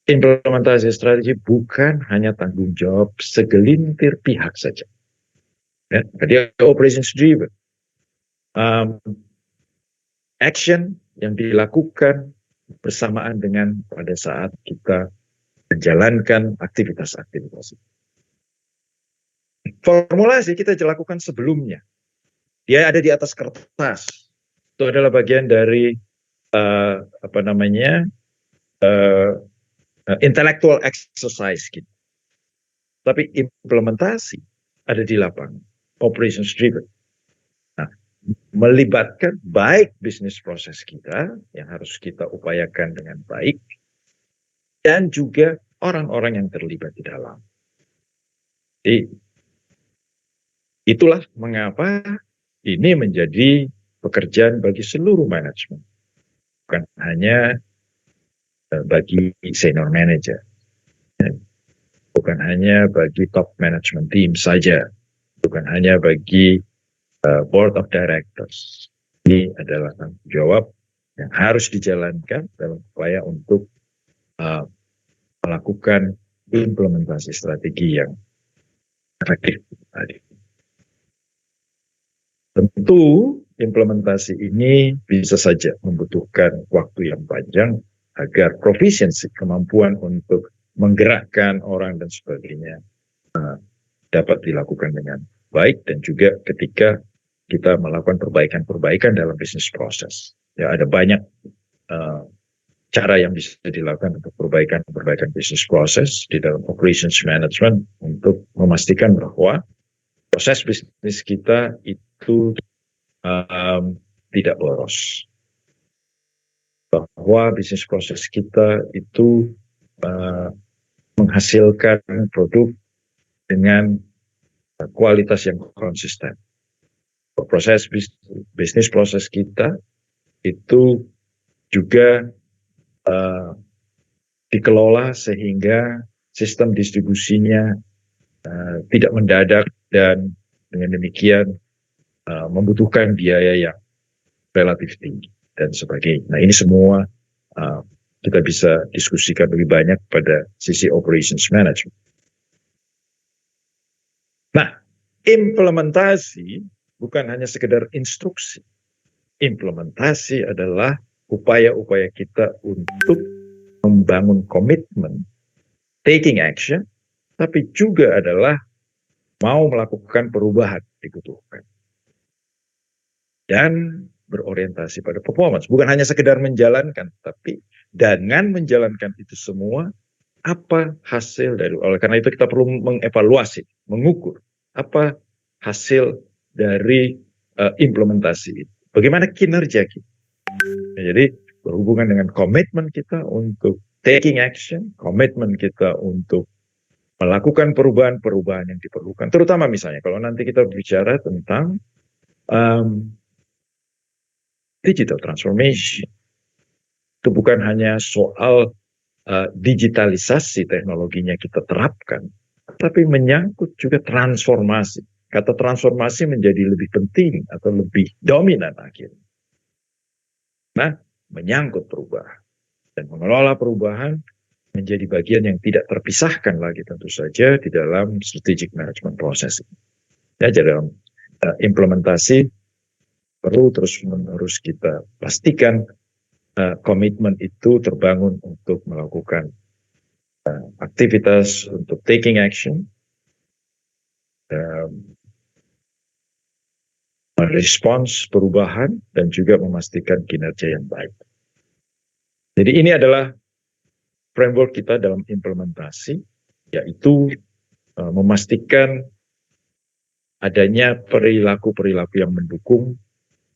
Implementasi strategi bukan hanya tanggung jawab segelintir pihak saja. Ya, dia operations driven. Action yang dilakukan bersamaan dengan pada saat kita menjalankan aktivitas-aktivitas. Formulasi kita lakukan sebelumnya. Dia ada di atas kertas. Itu adalah bagian dari intellectual exercise gitu. Tapi implementasi ada di lapangan, operations driven. Nah, melibatkan baik bisnis proses kita yang harus kita upayakan dengan baik, dan juga orang-orang yang terlibat di dalam. Jadi, itulah mengapa ini menjadi pekerjaan bagi seluruh manajemen, bukan hanya bagi senior manager, bukan hanya bagi top management team saja, bukan hanya bagi board of directors. Ini adalah tanggung jawab yang harus dijalankan dalam upaya untuk melakukan implementasi strategi yang efektif tadi. Tentu implementasi ini bisa saja membutuhkan waktu yang panjang agar proficiency, kemampuan untuk menggerakkan orang dan sebagainya dapat dilakukan dengan baik, dan juga ketika kita melakukan perbaikan-perbaikan dalam bisnis proses. Ya, ada banyak cara yang bisa dilakukan untuk perbaikan bisnis proses di dalam operations management untuk memastikan bahwa proses bisnis kita itu tidak boros, bahwa bisnis proses kita itu menghasilkan produk dengan kualitas yang konsisten. Proses bisnis proses kita itu juga dikelola sehingga sistem distribusinya tidak mendadak dan dengan demikian membutuhkan biaya yang relatif tinggi dan sebagainya. Nah, ini semua kita bisa diskusikan lebih banyak pada sisi operations management. Nah, implementasi bukan hanya sekedar instruksi. Implementasi adalah upaya-upaya kita untuk membangun komitmen, taking action, tapi juga adalah mau melakukan perubahan dibutuhkan. Dan berorientasi pada performance. Bukan hanya sekedar menjalankan, tapi dengan menjalankan itu semua, apa hasil dari, oleh karena itu kita perlu mengevaluasi, mengukur, apa hasil dari implementasi itu. Bagaimana kinerja kita. Jadi berhubungan dengan komitmen kita untuk taking action, komitmen kita untuk melakukan perubahan-perubahan yang diperlukan. Terutama misalnya kalau nanti kita bicara tentang digital transformation. Itu bukan hanya soal digitalisasi teknologinya kita terapkan, tapi menyangkut juga transformasi. Kata transformasi menjadi lebih penting atau lebih dominan akhirnya. Nah, menyangkut perubahan. Dan mengelola perubahan menjadi bagian yang tidak terpisahkan lagi tentu saja di dalam strategic management process. Ya, dalam implementasi perlu terus-menerus kita pastikan komitmen itu terbangun untuk melakukan aktivitas untuk taking action, merespons perubahan, dan juga memastikan kinerja yang baik. Jadi ini adalah framework kita dalam implementasi, yaitu memastikan adanya perilaku-perilaku yang mendukung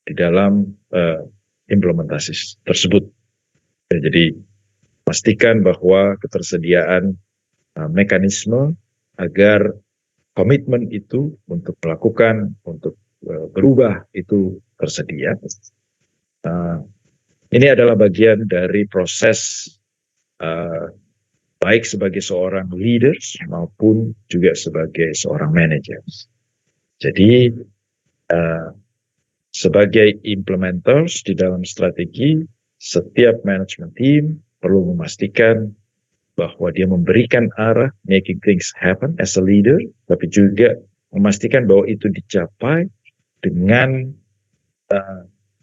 di dalam implementasi tersebut. Jadi pastikan bahwa ketersediaan mekanisme agar komitmen itu untuk melakukan, untuk berubah itu tersedia. Ini adalah bagian dari proses baik sebagai seorang leaders maupun juga sebagai seorang manager. Jadi sebagai implementers di dalam strategi, setiap management team perlu memastikan bahwa dia memberikan arah, making things happen as a leader, tapi juga memastikan bahwa itu dicapai dengan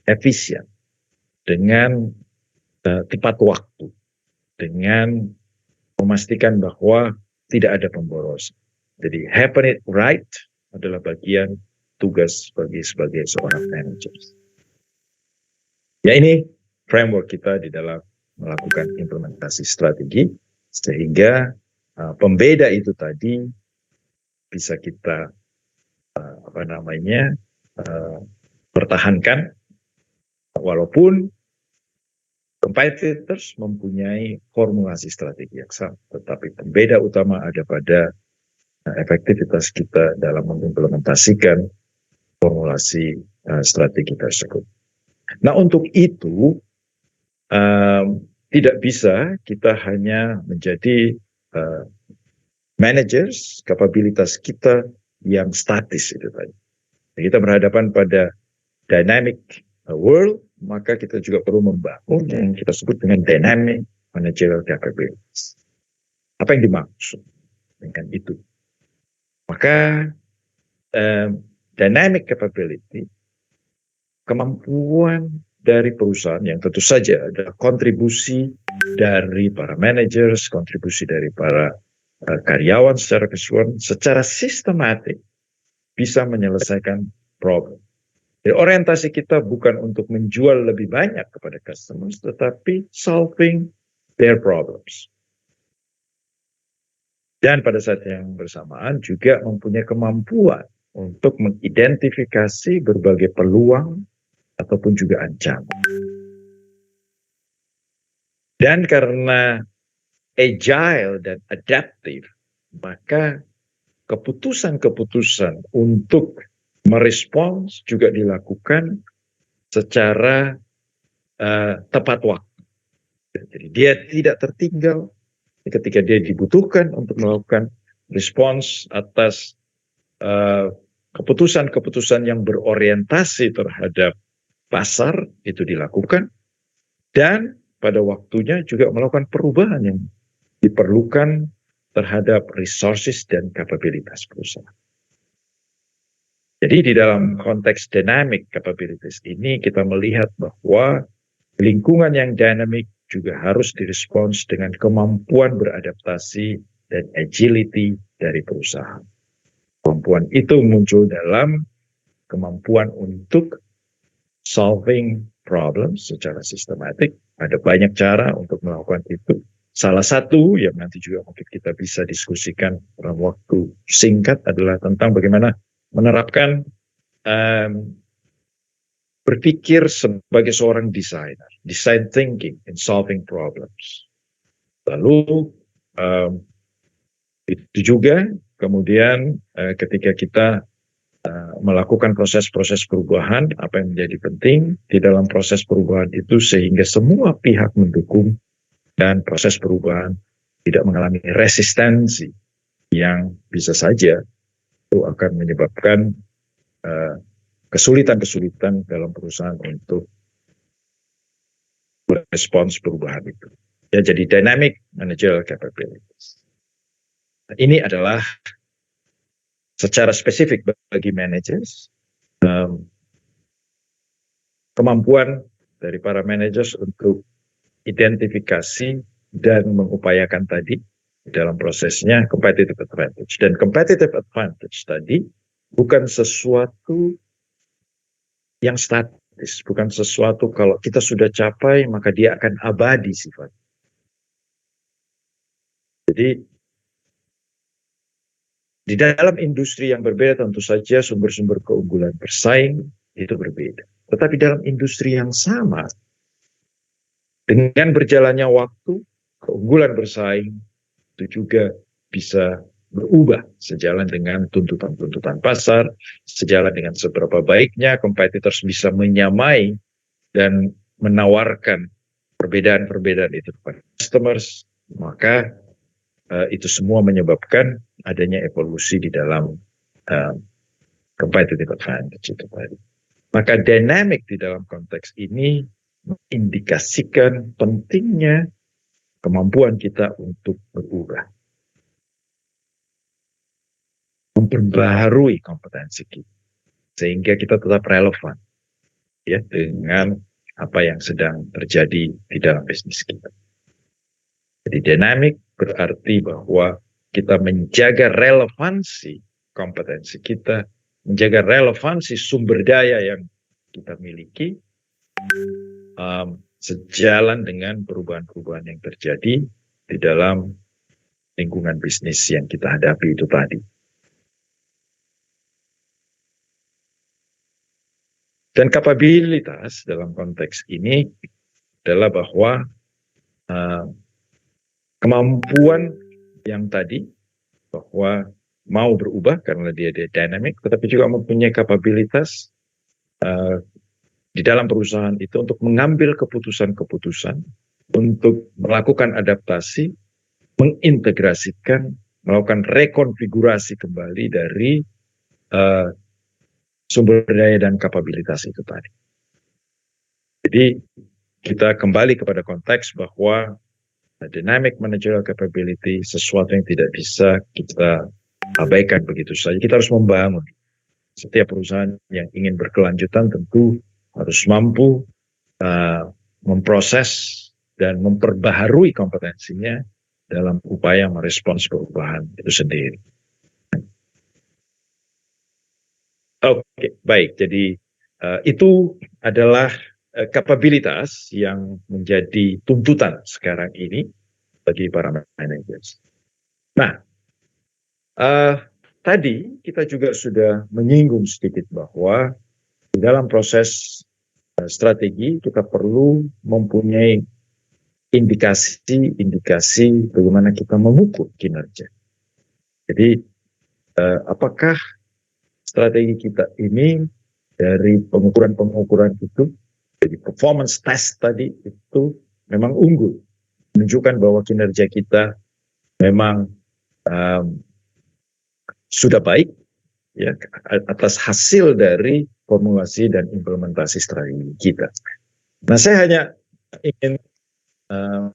efisien, dengan tepat waktu, dengan memastikan bahwa tidak ada pemborosan. Jadi happen it right adalah bagian tugas sebagai seorang manager. Ya, ini framework kita di dalam melakukan implementasi strategi, sehingga pembeda itu tadi bisa kita pertahankan, walaupun competitors mempunyai formulasi strategi yang sama, tetapi pembeda utama ada pada efektivitas kita dalam mengimplementasikan formulasi strategi tersebut. Nah, untuk itu tidak bisa kita hanya menjadi managers, kapabilitas kita yang statis itu tadi. Kita berhadapan pada dynamic world, maka kita juga perlu membangun yang kita sebut dengan dynamic managerial capabilities. Apa yang dimaksud dengan itu? Maka dynamic capability, kemampuan dari perusahaan yang tentu saja ada kontribusi dari para managers, kontribusi dari para karyawan secara keseluruhan, secara sistematik bisa menyelesaikan problem. Jadi orientasi kita bukan untuk menjual lebih banyak kepada customers, tetapi solving their problems. Dan pada saat yang bersamaan juga mempunyai kemampuan untuk mengidentifikasi berbagai peluang ataupun juga ancaman. Dan karena agile dan adaptive, maka keputusan-keputusan untuk merespons juga dilakukan secara tepat waktu. Jadi dia tidak tertinggal ketika dia dibutuhkan untuk melakukan respons atas keputusan-keputusan yang berorientasi terhadap pasar itu dilakukan, dan pada waktunya juga melakukan perubahan yang diperlukan terhadap resources dan kapabilitas perusahaan. Jadi di dalam konteks dynamic capabilities ini kita melihat bahwa lingkungan yang dynamic juga harus direspons dengan kemampuan beradaptasi dan agility dari perusahaan. Kemampuan itu muncul dalam kemampuan untuk solving problems secara sistematik. Ada banyak cara untuk melakukan itu. Salah satu yang nanti juga mungkin kita bisa diskusikan dalam waktu singkat adalah tentang bagaimana menerapkan berpikir sebagai seorang designer, design thinking in solving problems. Lalu itu juga kemudian ketika kita melakukan proses-proses perubahan, apa yang menjadi penting di dalam proses perubahan itu sehingga semua pihak mendukung dan proses perubahan tidak mengalami resistensi yang bisa saja itu akan menyebabkan kesulitan-kesulitan dalam perusahaan untuk merespons perubahan itu. Ya, jadi dynamic managerial capabilities. Nah, ini adalah secara spesifik bagi managers, kemampuan dari para managers untuk identifikasi dan mengupayakan tadi dalam prosesnya competitive advantage. Dan competitive advantage tadi bukan sesuatu yang statis, bukan sesuatu kalau kita sudah capai maka dia akan abadi sifatnya. Jadi di dalam industri yang berbeda tentu saja sumber-sumber keunggulan bersaing itu berbeda. Tetapi dalam industri yang sama, dengan berjalannya waktu, keunggulan bersaing itu juga bisa berubah sejalan dengan tuntutan-tuntutan pasar, sejalan dengan seberapa baiknya competitors bisa menyamai dan menawarkan perbedaan-perbedaan itu kepada customers, maka itu semua menyebabkan adanya evolusi di dalam competitive advantage itu tadi. Maka dynamic di dalam konteks ini mengindikasikan pentingnya kemampuan kita untuk berubah, memperbaharui kompetensi kita, sehingga kita tetap relevan ya dengan apa yang sedang terjadi di dalam bisnis kita. Jadi dynamic berarti bahwa kita menjaga relevansi kompetensi kita, menjaga relevansi sumber daya yang kita miliki, sejalan dengan perubahan-perubahan yang terjadi di dalam lingkungan bisnis yang kita hadapi itu tadi. Dan kapabilitas dalam konteks ini adalah bahwa kemampuan yang tadi bahwa mau berubah karena dia dynamic, tetapi juga mempunyai kapabilitas di dalam perusahaan itu untuk mengambil keputusan-keputusan, untuk melakukan adaptasi, mengintegrasikan, melakukan rekonfigurasi kembali dari sumber daya dan kapabilitas itu tadi. Jadi kita kembali kepada konteks bahwa dynamic managerial capability sesuatu yang tidak bisa kita abaikan begitu saja. Kita harus membangun. Setiap perusahaan yang ingin berkelanjutan tentu harus mampu memproses dan memperbaharui kompetensinya dalam upaya merespons perubahan itu sendiri. Oke, baik. Jadi itu adalah kapabilitas yang menjadi tuntutan sekarang ini bagi para managers. Nah, tadi kita juga sudah menyinggung sedikit bahwa di dalam proses strategi kita perlu mempunyai indikasi bagaimana kita mengukur kinerja. Jadi apakah strategi kita ini dari pengukuran itu, jadi performance test tadi itu memang unggul, menunjukkan bahwa kinerja kita memang sudah baik ya atas hasil dari formulasi dan implementasi strategi kita. Nah, saya hanya ingin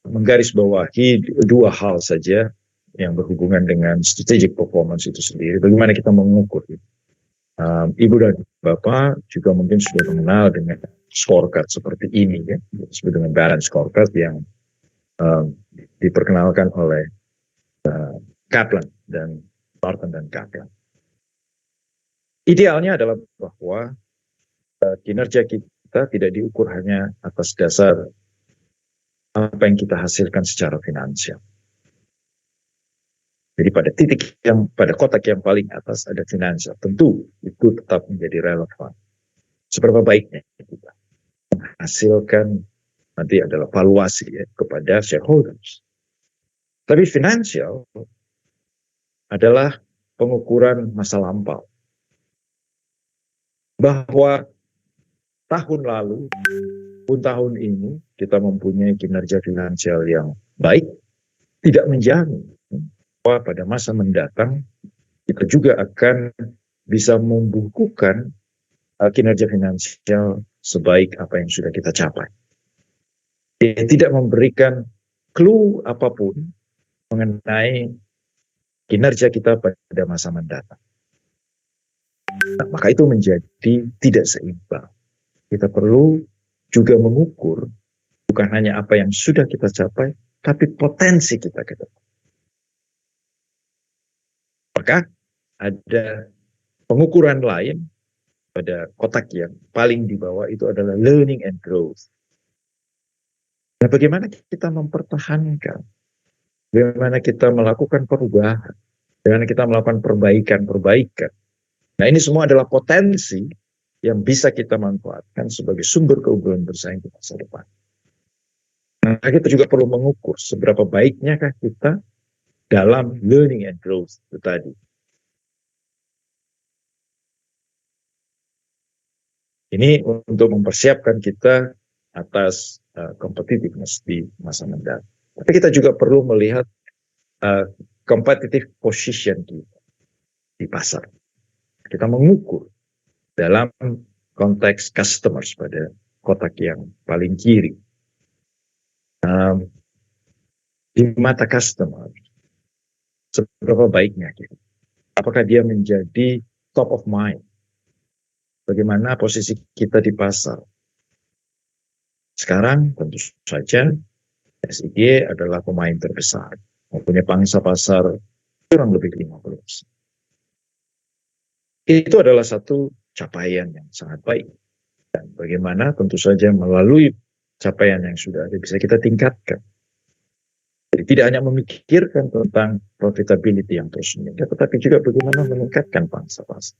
menggarisbawahi dua hal saja yang berhubungan dengan strategic performance itu sendiri. Bagaimana kita mengukur itu. Ibu dan Bapak juga mungkin sudah mengenal dengan scorecard seperti ini ya, disebut dengan balance scorecard yang diperkenalkan oleh Kaplan dan Thornton dan Kaplan. Idealnya adalah bahwa kinerja kita tidak diukur hanya atas dasar apa yang kita hasilkan secara finansial. Jadi pada kotak yang paling atas ada finansial, tentu itu tetap menjadi relevan. Seberapa baiknya kita menghasilkan nanti adalah valuasi ya, kepada shareholders. Tapi finansial adalah pengukuran masa lampau. Bahwa tahun lalu pun tahun ini kita mempunyai kinerja finansial yang baik, tidak menjamin bahwa pada masa mendatang kita juga akan bisa membukukan kinerja finansial sebaik apa yang sudah kita capai. Dia tidak memberikan clue apapun mengenai kinerja kita pada masa mendatang. Nah, maka itu menjadi tidak seimbang. Kita perlu juga mengukur bukan hanya apa yang sudah kita capai, tapi potensi kita ke depan. Maka ada pengukuran lain pada kotak yang paling di bawah itu adalah learning and growth. Nah, bagaimana kita mempertahankan, bagaimana kita melakukan perubahan, bagaimana kita melakukan perbaikan. Nah, ini semua adalah potensi yang bisa kita manfaatkan sebagai sumber keunggulan bersaing di masa depan. Nah, kita juga perlu mengukur seberapa baiknyakah kita dalam learning and growth itu tadi. Ini untuk mempersiapkan kita atas competitiveness di masa mendatang. Tapi kita juga perlu melihat competitive position kita di pasar. Kita mengukur dalam konteks customers pada kotak yang paling kiri. Di mata customer, seberapa baiknya kita? Apakah dia menjadi top of mind? Bagaimana posisi kita di pasar? Sekarang tentu saja SIG adalah pemain terbesar, mempunyai pangsa pasar kurang lebih 50%. Itu adalah satu capaian yang sangat baik. Dan bagaimana tentu saja melalui capaian yang sudah ada bisa kita tingkatkan. Jadi tidak hanya memikirkan tentang profitability yang terus meningkat, tetapi juga bagaimana meningkatkan pangsa pasar.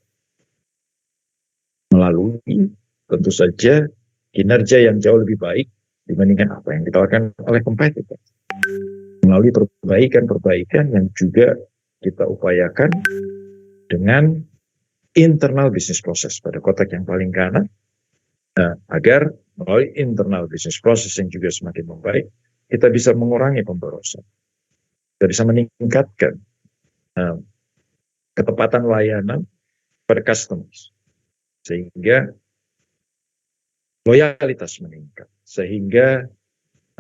Melalui tentu saja kinerja yang jauh lebih baik dibandingkan apa yang ditawarkan oleh kompetitor. Melalui perbaikan yang juga kita upayakan dengan internal business process pada kotak yang paling kanan, agar melalui internal business process yang juga semakin membaik, kita bisa mengurangi pemborosan. Kita bisa meningkatkan ketepatan layanan pada customers, sehingga loyalitas meningkat, sehingga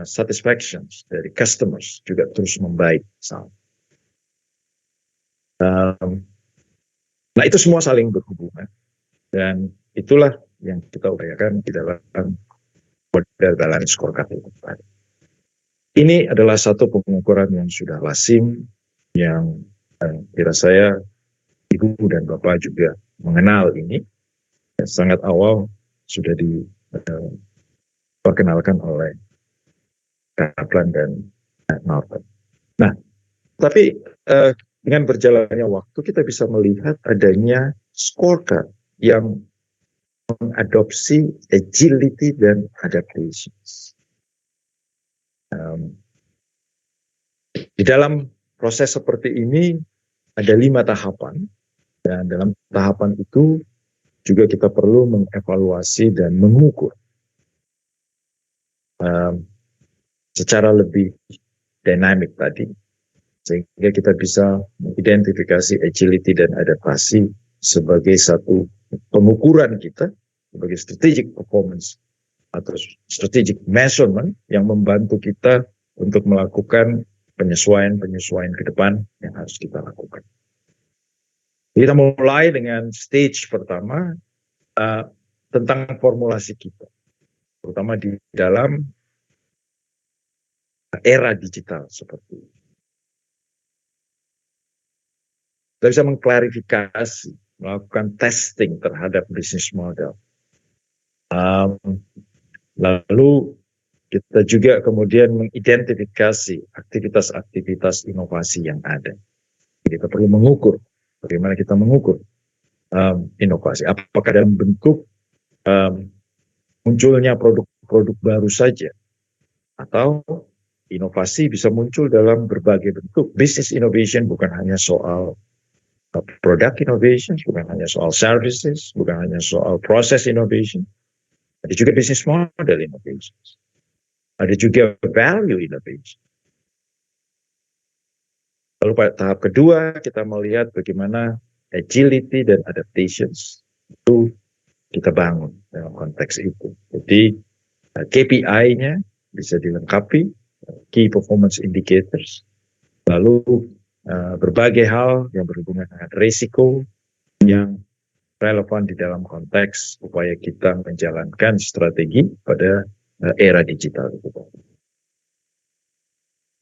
satisfaction dari customers juga terus membaik. Nah, itu semua saling berhubungan, dan itulah yang kita upayakan di dalam model balance scorecard itu. Ini adalah satu pengukuran yang sudah lazim, yang kira saya Ibu dan Bapak juga mengenal ini. Sangat awal sudah diperkenalkan oleh Kaplan dan Norton. Nah, tapi dengan berjalannya waktu kita bisa melihat adanya scorecard yang mengadopsi agility dan adaptations. Di dalam proses seperti ini ada 5 tahapan, dan dalam tahapan itu juga kita perlu mengevaluasi dan mengukur secara lebih dynamic tadi, sehingga kita bisa mengidentifikasi agility dan adaptasi sebagai satu pengukuran kita sebagai strategic performance atau strategic measurement yang membantu kita untuk melakukan penyesuaian ke depan yang harus kita lakukan. Kita mulai dengan stage pertama tentang formulasi kita, terutama di dalam era digital seperti ini. Kita bisa mengklarifikasi, melakukan testing terhadap bisnis model. Lalu kita juga kemudian mengidentifikasi aktivitas-aktivitas inovasi yang ada. Kita perlu mengukur, bagaimana kita mengukur inovasi. Apakah dalam bentuk munculnya produk-produk baru saja, atau inovasi bisa muncul dalam berbagai bentuk. Business innovation bukan hanya soal product innovation, bukan hanya soal services, bukan hanya soal process innovation. Ada juga business model innovation. Ada juga value innovation. Lalu pada tahap kedua kita melihat bagaimana agility dan adaptations itu kita bangun dalam konteks itu. Jadi KPI-nya bisa dilengkapi, key performance indicators, lalu berbagai hal yang berhubungan dengan risiko yang relevan di dalam konteks upaya kita menjalankan strategi pada era digital itu.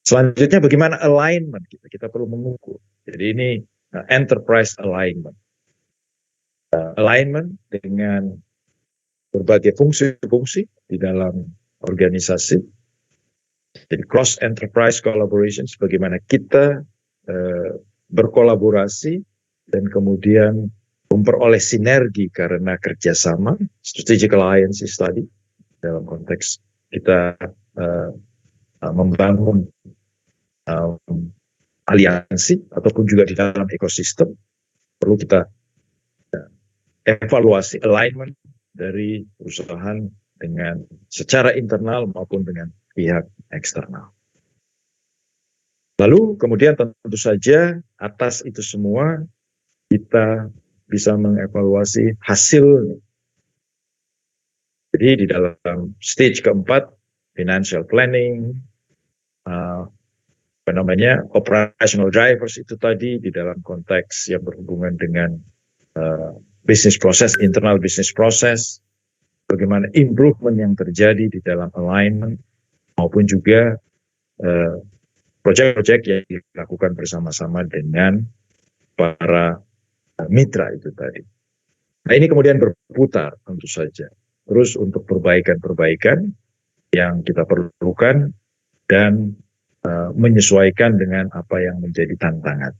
Selanjutnya bagaimana alignment kita? Kita perlu mengukur. Jadi ini enterprise alignment. Alignment dengan berbagai fungsi-fungsi di dalam organisasi. Jadi cross enterprise collaborations, bagaimana kita berkolaborasi dan kemudian memperoleh sinergi karena kerjasama, strategic alliances tadi, dalam konteks kita membangun aliansi ataupun juga di dalam ekosistem, perlu kita evaluasi alignment dari perusahaan dengan secara internal maupun dengan pihak eksternal. Lalu kemudian tentu saja atas itu semua kita bisa mengevaluasi hasilnya. Jadi di dalam stage keempat, financial planning, operational drivers itu tadi di dalam konteks yang berhubungan dengan business process, internal business process, bagaimana improvement yang terjadi di dalam alignment, maupun juga proyek-proyek yang dilakukan bersama-sama dengan para mitra itu tadi. Nah ini kemudian berputar tentu saja. Terus untuk perbaikan-perbaikan yang kita perlukan dan menyesuaikan dengan apa yang menjadi tantangan.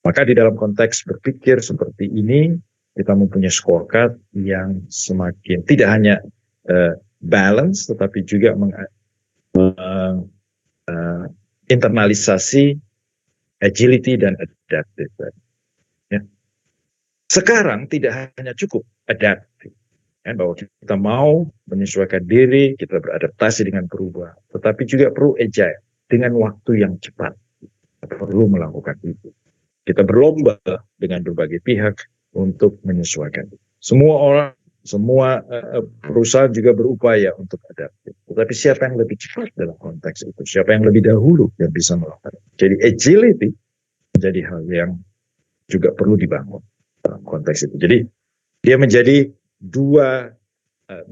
Maka di dalam konteks berpikir seperti ini, kita mempunyai scorecard yang semakin tidak hanya balance, tetapi juga internalisasi agility dan adaptive. Ya. Sekarang tidak hanya cukup adaptive, ya, bahwa kita mau menyesuaikan diri, kita beradaptasi dengan perubahan, tetapi juga perlu agile dengan waktu yang cepat. Kita perlu melakukan itu. Kita berlomba dengan berbagai pihak untuk menyesuaikan. Semua perusahaan juga berupaya untuk adaptif. Tetapi siapa yang lebih cepat dalam konteks itu? Siapa yang lebih dahulu yang bisa melakukan? Jadi agility menjadi hal yang juga perlu dibangun dalam konteks itu. Jadi dia menjadi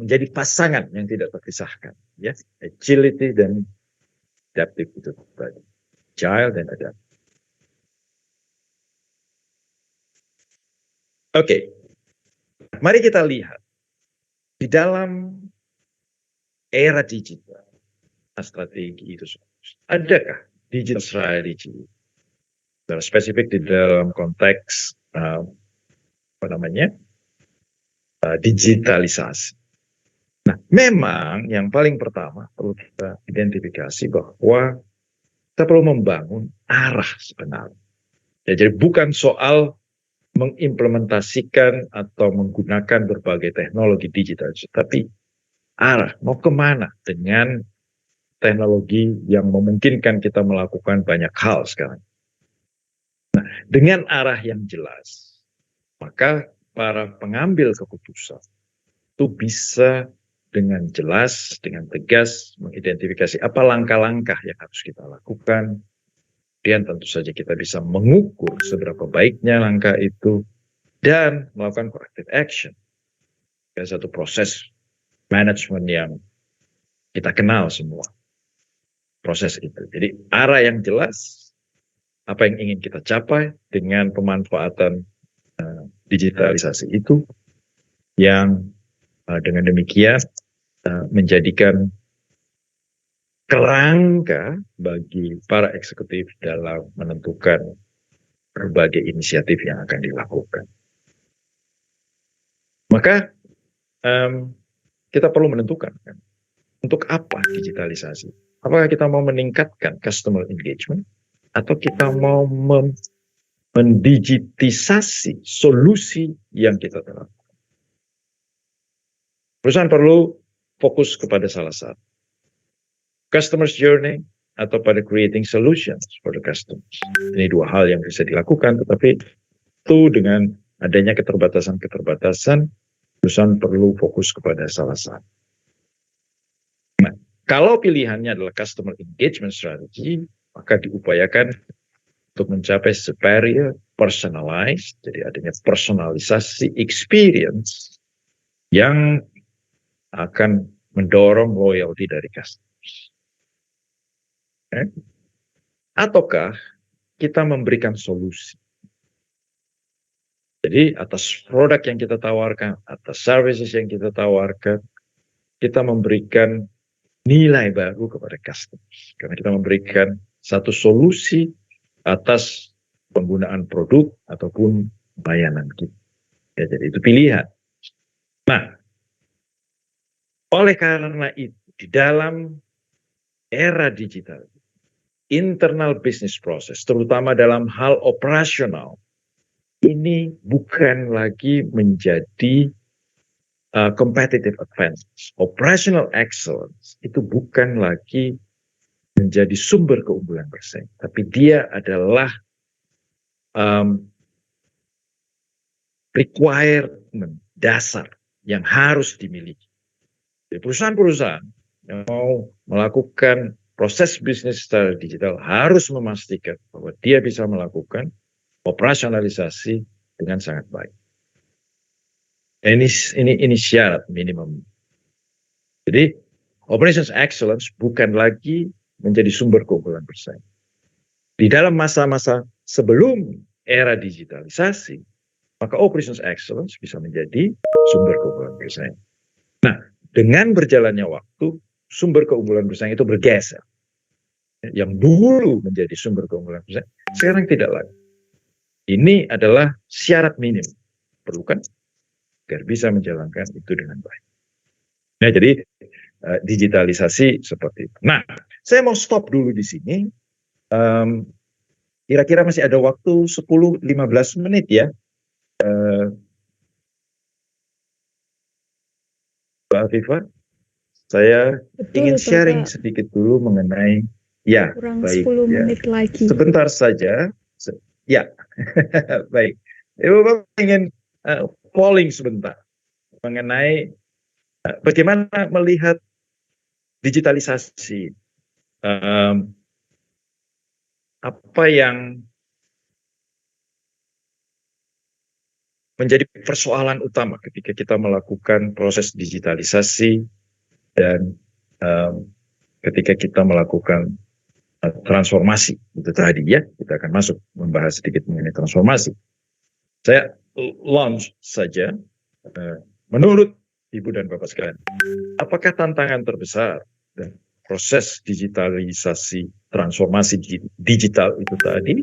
menjadi pasangan yang tidak terpisahkan. Ya, agility dan adaptif itu tadi. Agile dan adaptif. Oke, mari kita lihat di dalam era digital, strategi itu adakah digital strategy secara spesifik di dalam konteks digitalisasi? Nah, memang yang paling pertama perlu kita identifikasi bahwa kita perlu membangun arah sebenarnya. Ya, jadi bukan soal mengimplementasikan atau menggunakan berbagai teknologi digital, tapi arah mau kemana dengan teknologi yang memungkinkan kita melakukan banyak hal sekarang. Nah, dengan arah yang jelas, maka para pengambil keputusan itu bisa dengan jelas, dengan tegas mengidentifikasi apa langkah-langkah yang harus kita lakukan. Kemudian tentu saja kita bisa mengukur seberapa baiknya langkah itu dan melakukan corrective action. Ada satu proses manajemen yang kita kenal semua. Proses itu. Jadi arah yang jelas, apa yang ingin kita capai dengan pemanfaatan digitalisasi itu yang dengan demikian menjadikan kerangka bagi para eksekutif dalam menentukan berbagai inisiatif yang akan dilakukan. Maka kita perlu menentukan kan, untuk apa digitalisasi. Apakah kita mau meningkatkan customer engagement atau kita mau mendigitisasi solusi yang kita terapkan. Perusahaan perlu fokus kepada salah satu. Customer's journey atau pada creating solutions for the customers. Ini dua hal yang bisa dilakukan, tetapi itu dengan adanya keterbatasan-keterbatasan, perusahaan perlu fokus kepada salah satu. Nah, kalau pilihannya adalah customer engagement strategy, maka diupayakan untuk mencapai superior personalized, jadi adanya personalisasi experience yang akan mendorong loyalty dari customers. Ataukah kita memberikan solusi? Jadi atas produk yang kita tawarkan, atas services yang kita tawarkan, kita memberikan nilai baru kepada customers. Karena kita memberikan satu solusi atas penggunaan produk ataupun layanan kita. Ya, jadi itu pilihan. Nah, oleh karena itu, di dalam era digital, internal business process, terutama dalam hal operasional, ini bukan lagi menjadi competitive advantage. Operational excellence itu bukan lagi menjadi sumber keunggulan bersaing, tapi dia adalah requirement dasar yang harus dimiliki. Jadi perusahaan-perusahaan yang mau melakukan proses bisnis secara digital harus memastikan bahwa dia bisa melakukan operasionalisasi dengan sangat baik. Ini syarat minimum. Jadi operations excellence bukan lagi menjadi sumber keunggulan bersaing. Di dalam masa-masa sebelum era digitalisasi, maka operations excellence bisa menjadi sumber keunggulan bersaing. Nah, dengan berjalannya waktu, sumber keunggulan bersaing itu bergeser. Yang dulu menjadi sumber keunggulan bersaing, sekarang tidak lagi. Ini adalah syarat minim, perlukan agar bisa menjalankan itu dengan baik. Nah, jadi digitalisasi seperti itu. Nah, saya mau stop dulu di sini. Kira-kira masih ada waktu 10-15 menit ya. Mbak Afifah, saya ingin sharing sedikit dulu mengenai kurang baik, 10 menit lagi. Sebentar saja. Ya, baik. Ibu Bapak ingin polling sebentar mengenai bagaimana melihat digitalisasi. Apa yang menjadi persoalan utama ketika kita melakukan proses digitalisasi dan ketika kita melakukan transformasi. Itu tadi ya, kita akan masuk membahas sedikit mengenai transformasi. Saya launch saja. Menurut Ibu dan Bapak sekalian, apakah tantangan terbesar dan proses digitalisasi, transformasi digital itu tadi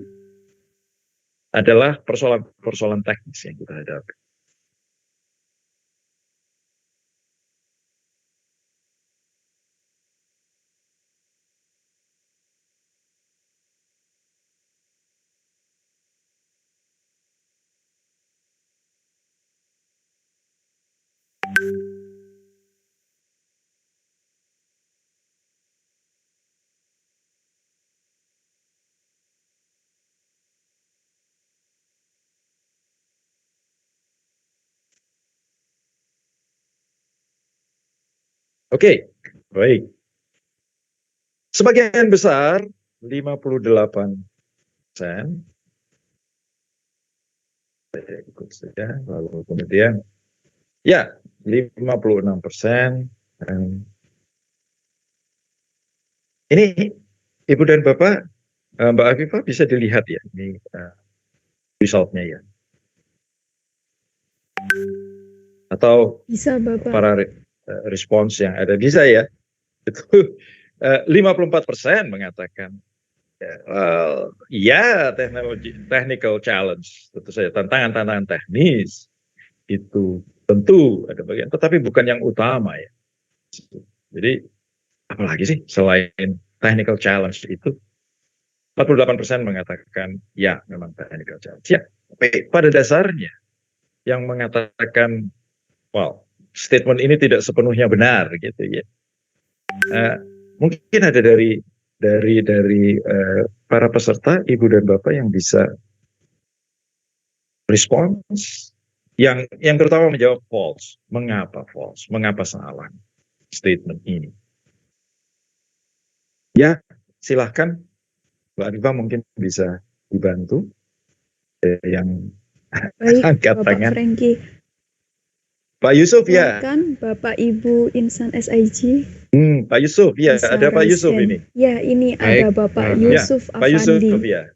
adalah persoalan teknis yang kita hadapi. Oke, baik. Sebagian besar, 58%, saya ikut saja, lalu kemudian, ya, 56%. Ini Ibu dan Bapak, Mbak Afifah bisa dilihat ya, ini resultnya ya. Atau Bisa Bapak. para respons yang ada, bisa ya. Itu 54% mengatakan ya technical challenge, tentu saja tantangan teknis itu tentu ada bagian, tetapi bukan yang utama ya. Jadi apalagi sih selain technical challenge itu, 48% mengatakan ya memang technical challenge. Ya, pada dasarnya yang mengatakan wow, statement ini tidak sepenuhnya benar gitu ya. Mungkin ada dari para peserta, Ibu dan Bapak yang bisa respons, yang terutama menjawab false. Mengapa false? Mengapa salah statement ini? Ya, silahkan Mbak Afifah mungkin bisa dibantu yang Baik, angkat Bapak tangan. Franky. Pak Yusuf ya. Silakan Bapak Ibu insan SIG. Pak Yusuf ya, Bisa ada Pak Yusuf raise hand. ini. Ya, ini Baik. ada Bapak Ya, Yusuf Pak Yusuf Afandi. ya.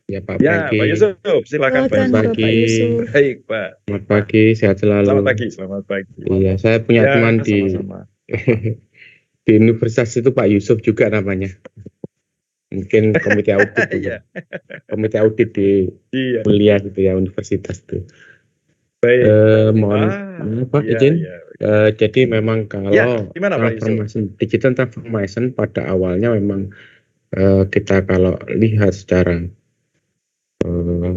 Ya Pak Ya, Franky. Pak Yusuf, silakan Pak Silakan Yusuf. Bapak Yusuf. Baik, Pak. Selamat pagi, sehat selalu. Selamat pagi, selamat pagi. Iya, saya punya Ya, teman sama-sama. di universitas itu Pak Yusuf juga namanya. Mungkin komite audit itu. Iya. Komite audit di Iya. kuliah gitu ya, universitas itu. Baik. Mohon Pak iya, izin. iya. Jadi memang kalau Ya, gimana Pak Yusuf? digital transformation pada awalnya memang kita kalau lihat secara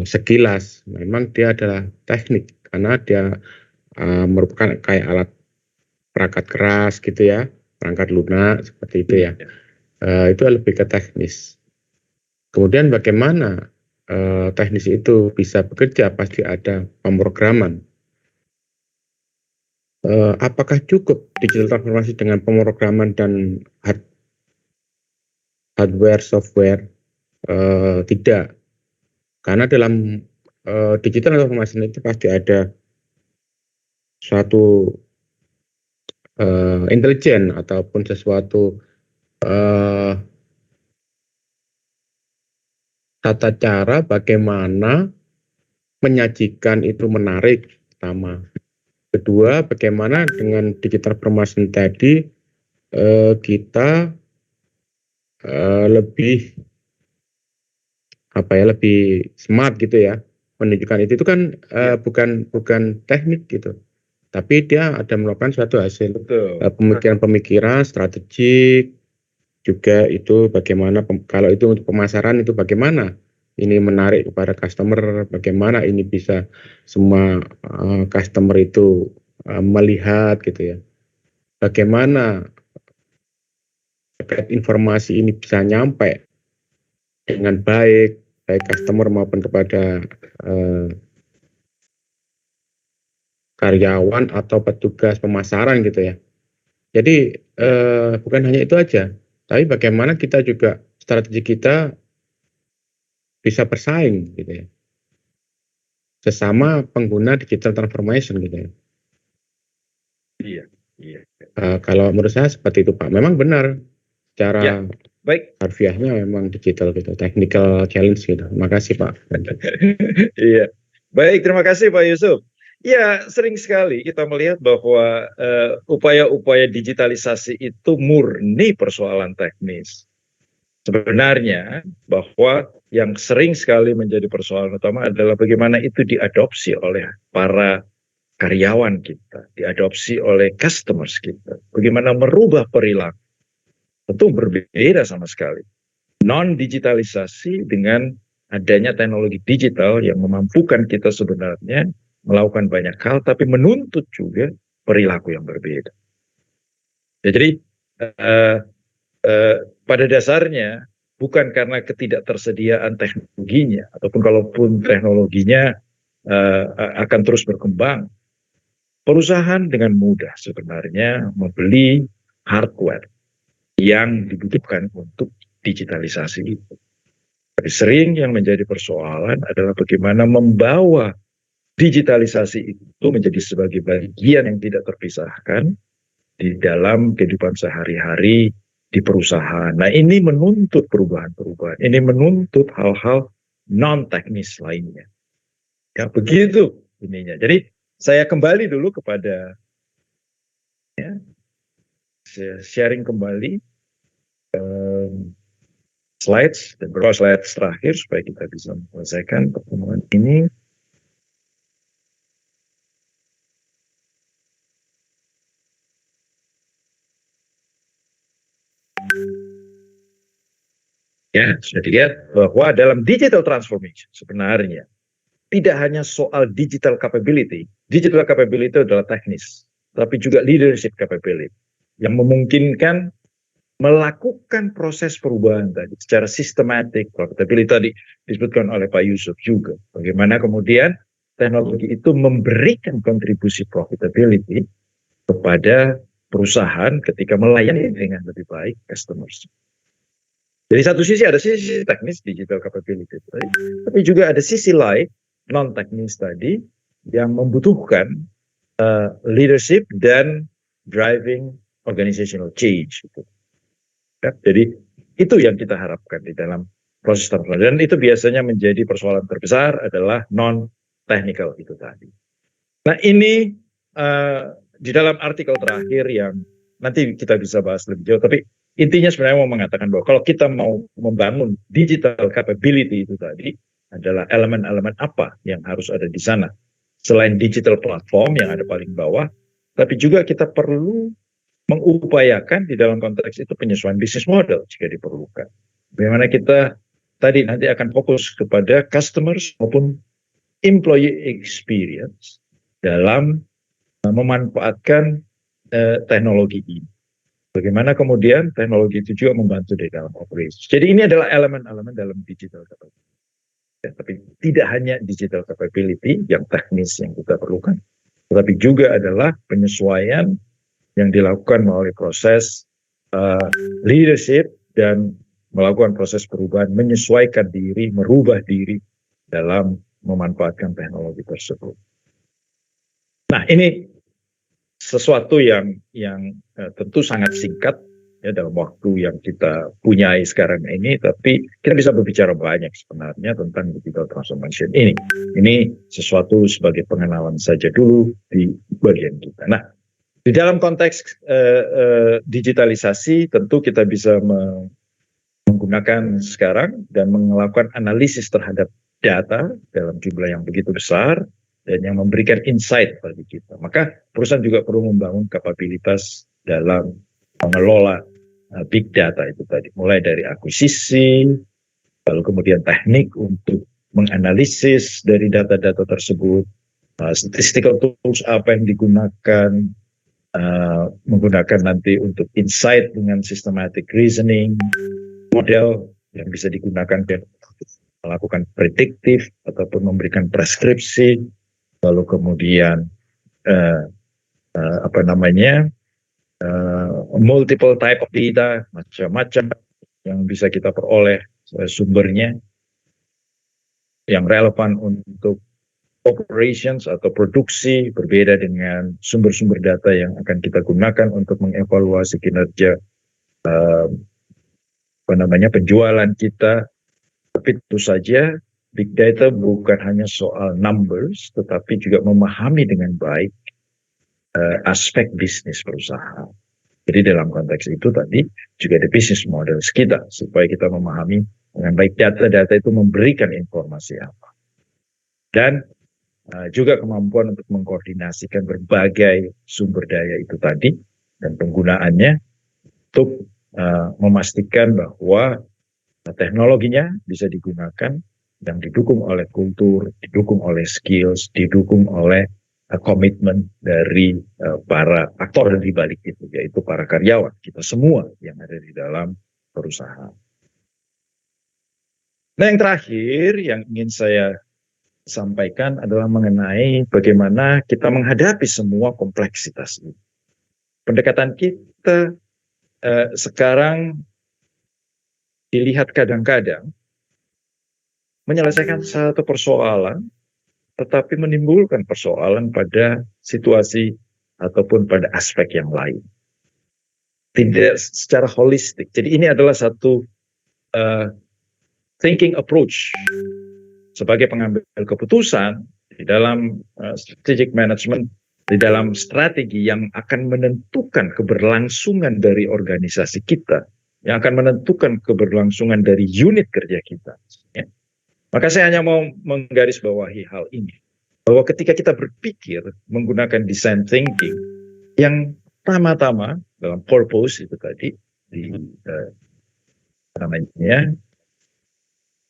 sekilas memang dia adalah teknik, karena dia merupakan kayak alat perangkat keras gitu ya, perangkat lunak seperti itu ya. Itu lebih ke teknis. Kemudian bagaimana teknis itu bisa bekerja, pasti ada pemrograman. Apakah cukup digital transformasi dengan pemrograman dan hardware, software? Tidak. Karena dalam digital transformation itu pasti ada suatu intelijen ataupun sesuatu tata cara bagaimana menyajikan itu menarik, pertama. Kedua, bagaimana dengan digital transformation tadi kita lebih lebih smart gitu ya, menunjukkan itu kan bukan teknik gitu, tapi dia ada melakukan suatu hasil pemikiran strategik juga. Itu bagaimana kalau itu untuk pemasaran, itu bagaimana ini menarik kepada customer, bagaimana ini bisa semua customer itu melihat gitu ya, bagaimana terkait informasi ini bisa nyampe dengan baik customer maupun kepada karyawan atau petugas pemasaran gitu ya. Jadi bukan hanya itu aja, tapi bagaimana kita juga strategi kita bisa bersaing gitu ya, sesama pengguna digital transformation gitu ya. Iya. Kalau menurut saya seperti itu Pak, memang benar secara baik, harfiahnya memang digital gitu, technical challenge gitu. Terima kasih Pak. Iya. Baik, terima kasih Pak Yusuf. Ya, sering sekali kita melihat bahwa upaya-upaya digitalisasi itu murni persoalan teknis. Sebenarnya bahwa yang sering sekali menjadi persoalan utama adalah bagaimana itu diadopsi oleh para karyawan kita, diadopsi oleh customers kita, bagaimana merubah perilaku. Tentu berbeda sama sekali. Non-digitalisasi dengan adanya teknologi digital yang memampukan kita sebenarnya melakukan banyak hal, tapi menuntut juga perilaku yang berbeda. Ya, jadi pada dasarnya bukan karena ketidaktersediaan teknologinya, ataupun kalaupun teknologinya akan terus berkembang, perusahaan dengan mudah sebenarnya membeli hardware yang dibutuhkan untuk digitalisasi itu. Tapi sering yang menjadi persoalan adalah bagaimana membawa digitalisasi itu menjadi sebagai bagian yang tidak terpisahkan di dalam kehidupan sehari-hari di perusahaan. Nah, ini menuntut perubahan-perubahan. Ini menuntut hal-hal non-teknis lainnya. Ya, begitu ininya. Jadi, saya kembali dulu kepada sharing kembali slides dan beberapa slides terakhir supaya kita bisa menyelesaikan pertemuan ini. Ya, sudah dilihat bahwa dalam digital transformation sebenarnya tidak hanya soal digital capability. Digital capability adalah teknis, tapi juga leadership capability yang memungkinkan melakukan proses perubahan tadi secara sistematik. Profitability tadi disebutkan oleh Pak Yusuf juga. Bagaimana kemudian teknologi itu memberikan kontribusi profitability kepada perusahaan ketika melayani dengan lebih baik customers. Jadi satu sisi ada sisi teknis digital capability tadi, tapi juga ada sisi lain non teknis tadi yang membutuhkan leadership dan driving organizational change. Gitu. Ya, jadi itu yang kita harapkan di dalam proses transformasi, dan itu biasanya menjadi persoalan terbesar adalah non technical itu tadi. Nah, ini di dalam artikel terakhir yang nanti kita bisa bahas lebih jauh, tapi intinya sebenarnya mau mengatakan bahwa kalau kita mau membangun digital capability itu tadi adalah elemen-elemen apa yang harus ada di sana. Selain digital platform yang ada paling bawah, tapi juga kita perlu mengupayakan di dalam konteks itu penyesuaian bisnis model jika diperlukan. Bagaimana kita tadi nanti akan fokus kepada customers maupun employee experience dalam memanfaatkan teknologi ini. Bagaimana kemudian teknologi itu juga membantu di dalam operasi. Jadi ini adalah elemen-elemen dalam digital capability. Ya, tapi tidak hanya digital capability yang teknis yang kita perlukan, tetapi juga adalah penyesuaian yang dilakukan melalui proses leadership dan melakukan proses perubahan, menyesuaikan diri, merubah diri dalam memanfaatkan teknologi tersebut. Nah, ini sesuatu yang tentu sangat singkat ya dalam waktu yang kita punyai sekarang ini, tapi kita bisa berbicara banyak sebenarnya tentang digital transformation ini. Ini sesuatu sebagai pengenalan saja dulu di bagian kita. Nah, di dalam konteks digitalisasi tentu kita bisa menggunakan sekarang dan melakukan analisis terhadap data dalam jumlah yang begitu besar dan yang memberikan insight bagi kita. Maka perusahaan juga perlu membangun kapabilitas dalam mengelola big data itu tadi. Mulai dari akuisisi, lalu kemudian teknik untuk menganalisis dari data-data tersebut, statistical tools apa yang digunakan, menggunakan nanti untuk insight dengan systematic reasoning, model yang bisa digunakan untuk melakukan prediktif ataupun memberikan preskripsi, lalu kemudian multiple type of data, macam-macam yang bisa kita peroleh sumbernya yang relevan untuk operations atau produksi, berbeda dengan sumber-sumber data yang akan kita gunakan untuk mengevaluasi kinerja penjualan kita. Tapi tentu saja big data bukan hanya soal numbers, tetapi juga memahami dengan baik aspek bisnis perusahaan. Jadi dalam konteks itu tadi juga ada business model kita, supaya kita memahami dengan baik data-data itu memberikan informasi apa. Dan juga kemampuan untuk mengkoordinasikan berbagai sumber daya itu tadi dan penggunaannya untuk memastikan bahwa teknologinya bisa digunakan yang didukung oleh kultur, didukung oleh skills, didukung oleh komitmen dari para aktor di balik itu, yaitu para karyawan, kita semua yang ada di dalam perusahaan. Nah, yang terakhir yang ingin saya sampaikan adalah mengenai bagaimana kita menghadapi semua kompleksitas ini. Pendekatan kita sekarang dilihat kadang-kadang menyelesaikan satu persoalan, tetapi menimbulkan persoalan pada situasi ataupun pada aspek yang lain. Tidak secara holistik. Jadi ini adalah satu thinking approach sebagai pengambil keputusan di dalam strategic management, di dalam strategi yang akan menentukan keberlangsungan dari organisasi kita, yang akan menentukan keberlangsungan dari unit kerja kita. Ya. Maka saya hanya mau menggarisbawahi hal ini, bahwa ketika kita berpikir menggunakan design thinking, yang pertama-tama dalam purpose itu tadi, di namanya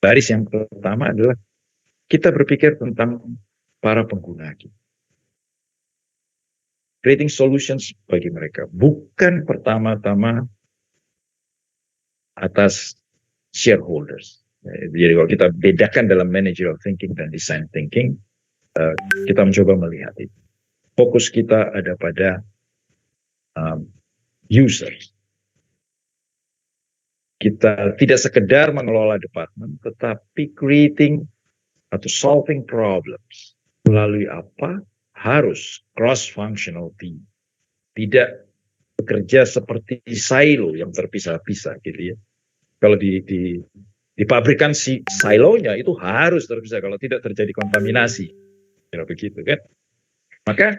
baris yang pertama adalah kita berpikir tentang para pengguna kita. Creating solutions bagi mereka, bukan pertama-tama atas shareholders. Jadi kalau kita bedakan dalam managerial thinking dan design thinking, kita mencoba melihat itu. Fokus kita ada pada users. Kita tidak sekedar mengelola departemen, tetapi creating atau solving problems. Melalui apa? Harus cross-functional team. Tidak bekerja seperti silo yang terpisah-pisah gitu ya. Kalau di pabrikan si silonya itu harus terpisah kalau tidak terjadi kontaminasi. Ya begitu kan. Maka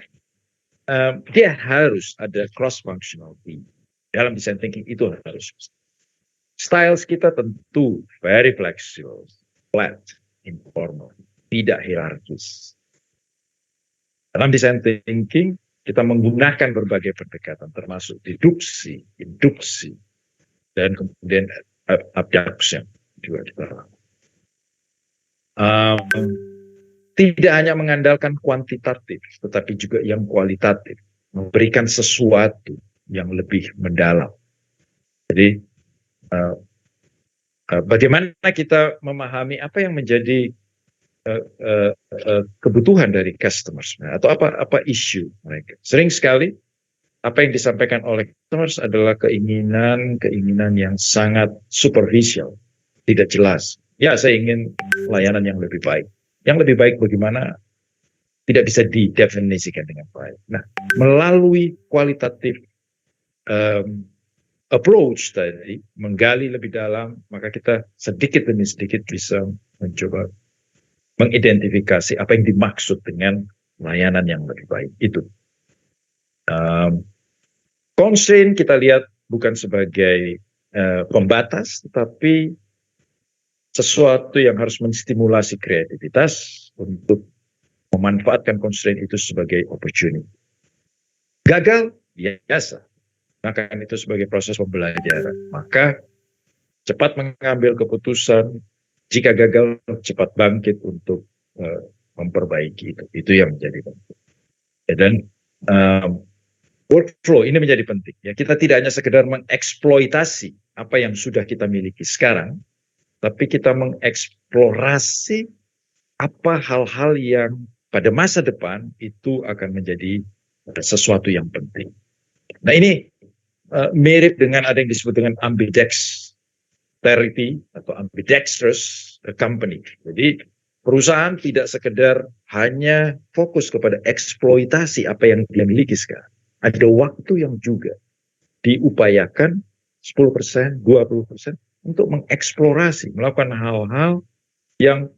dia harus ada cross-functional team. Dalam design thinking itu harus. Styles kita tentu very flexible, flat, informal, tidak hierarkis. Dalam design thinking, kita menggunakan berbagai pendekatan, termasuk deduksi, induksi, dan kemudian abduction juga kita lakukan. Tidak hanya mengandalkan kuantitatif, tetapi juga yang kualitatif, memberikan sesuatu yang lebih mendalam. Jadi, bagaimana kita memahami apa yang menjadi kebutuhan dari customers atau apa isu mereka. Sering sekali apa yang disampaikan oleh customers adalah keinginan yang sangat superficial, tidak jelas. Ya, saya ingin layanan yang lebih baik. Yang lebih baik bagaimana tidak bisa didefinisikan dengan baik. Nah, melalui kualitatif approach tadi, menggali lebih dalam, maka kita sedikit demi sedikit bisa mencoba mengidentifikasi apa yang dimaksud dengan layanan yang lebih baik itu. Constraint kita lihat bukan sebagai pembatas, tetapi sesuatu yang harus menstimulasi kreativitas untuk memanfaatkan constraint itu sebagai opportunity. Gagal, biasa. Maka itu sebagai proses pembelajaran. Maka cepat mengambil keputusan, jika gagal cepat bangkit untuk memperbaiki itu. Itu yang menjadi penting. Dan workflow ini menjadi penting. Ya, kita tidak hanya sekedar mengeksploitasi apa yang sudah kita miliki sekarang, tapi kita mengeksplorasi apa hal-hal yang pada masa depan itu akan menjadi sesuatu yang penting. Nah, ini mirip dengan ada yang disebut dengan ambidexterity atau ambidextrous company. Jadi perusahaan tidak sekedar hanya fokus kepada eksploitasi apa yang dia miliki sekarang. Ada waktu yang juga diupayakan 10%, 20% untuk mengeksplorasi, melakukan hal-hal yang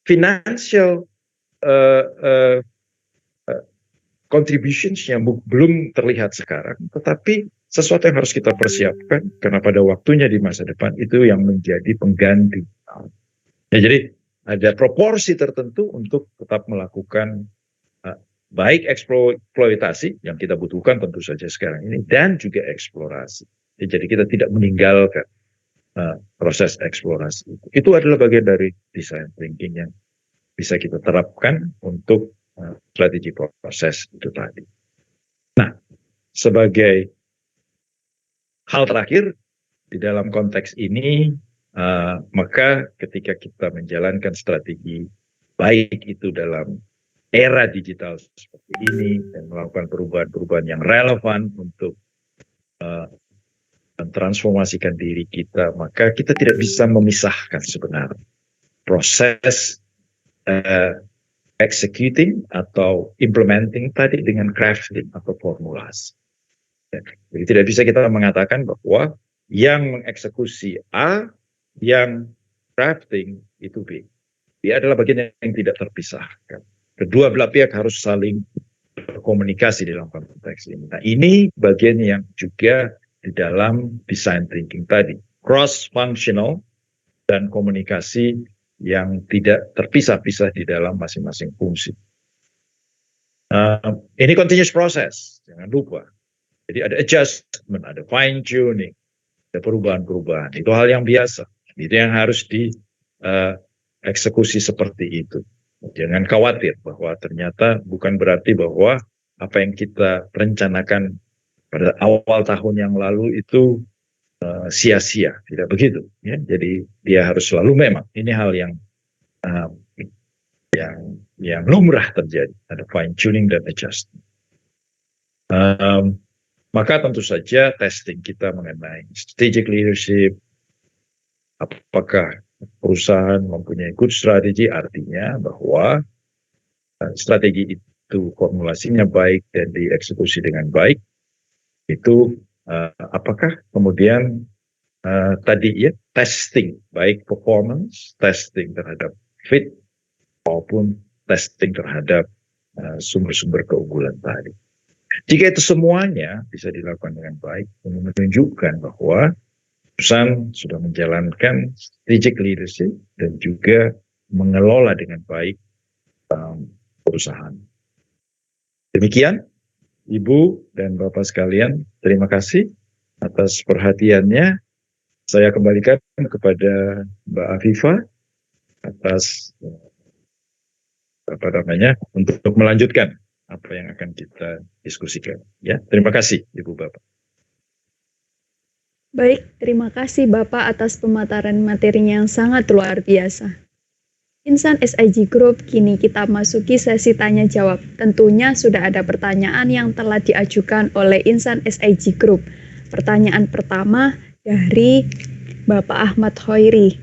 financial contributions-nya belum terlihat sekarang, tetapi sesuatu yang harus kita persiapkan karena pada waktunya di masa depan itu yang menjadi pengganti. Ya, jadi ada proporsi tertentu untuk tetap melakukan baik eksploitasi yang kita butuhkan tentu saja sekarang ini dan juga eksplorasi. Ya, jadi kita tidak meninggalkan proses eksplorasi. Itu adalah bagian dari design thinking yang bisa kita terapkan untuk strategi proses itu tadi. Nah, sebagai hal terakhir di dalam konteks ini, maka ketika kita menjalankan strategi baik itu dalam era digital seperti ini dan melakukan perubahan-perubahan yang relevan untuk mentransformasikan diri kita, maka kita tidak bisa memisahkan sebenarnya proses executing atau implementing tadi dengan crafting atau formulasi. Jadi tidak bisa kita mengatakan bahwa yang mengeksekusi A, yang crafting itu B. Dia adalah bagian yang tidak terpisahkan. Kedua belah pihak harus saling berkomunikasi dalam konteks ini. Nah, ini bagian yang juga di dalam design thinking tadi. Cross-functional dan komunikasi yang tidak terpisah-pisah di dalam masing-masing fungsi. Ini continuous process, jangan lupa. Jadi ada adjustment, ada fine-tuning, ada perubahan-perubahan. Itu hal yang biasa. Itu yang harus dieksekusi seperti itu. Jangan khawatir bahwa ternyata bukan berarti bahwa apa yang kita rencanakan pada awal tahun yang lalu itu sia-sia, tidak begitu. Ya? Jadi dia harus selalu, memang ini hal yang lumrah terjadi, ada fine tuning dan adjustment. Maka tentu saja testing kita mengenai strategic leadership, apakah perusahaan mempunyai good strategy, artinya bahwa strategi itu formulasinya baik dan dieksekusi dengan baik. Itu apakah kemudian tadi ya testing, baik performance, testing terhadap fit, maupun testing terhadap sumber-sumber keunggulan tadi. Jika itu semuanya bisa dilakukan dengan baik, menunjukkan bahwa perusahaan sudah menjalankan strategic leadership dan juga mengelola dengan baik perusahaan. Demikian, Ibu dan Bapak sekalian, terima kasih atas perhatiannya. Saya kembalikan kepada Mbak Afifah atas untuk melanjutkan apa yang akan kita diskusikan. Ya, terima kasih Ibu Bapak. Baik, terima kasih Bapak atas pemaparan materinya yang sangat luar biasa. Insan SIG Group, kini kita masuki sesi tanya jawab. Tentunya sudah ada pertanyaan yang telah diajukan oleh Insan SIG Group. Pertanyaan pertama dari Bapak Ahmad Hoiri.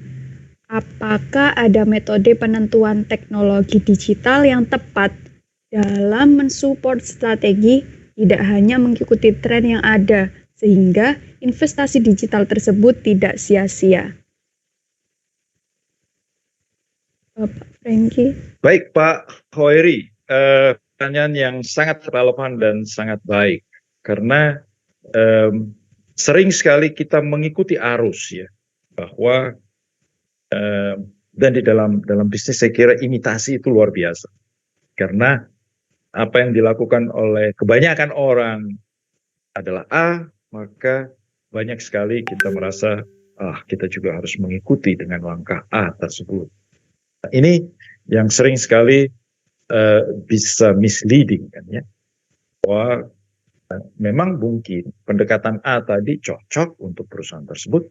Apakah ada metode penentuan teknologi digital yang tepat dalam mensupport strategi, tidak hanya mengikuti tren yang ada, sehingga investasi digital tersebut tidak sia-sia? Bapak Franky. Baik Pak Hoiri, pertanyaan yang sangat relevan dan sangat baik, karena sering sekali kita mengikuti arus ya, bahwa dan di dalam bisnis saya kira imitasi itu luar biasa, karena apa yang dilakukan oleh kebanyakan orang adalah A, maka banyak sekali kita merasa kita juga harus mengikuti dengan langkah A tersebut. Ini yang sering sekali bisa misleading kan ya, bahwa memang mungkin pendekatan A tadi cocok untuk perusahaan tersebut,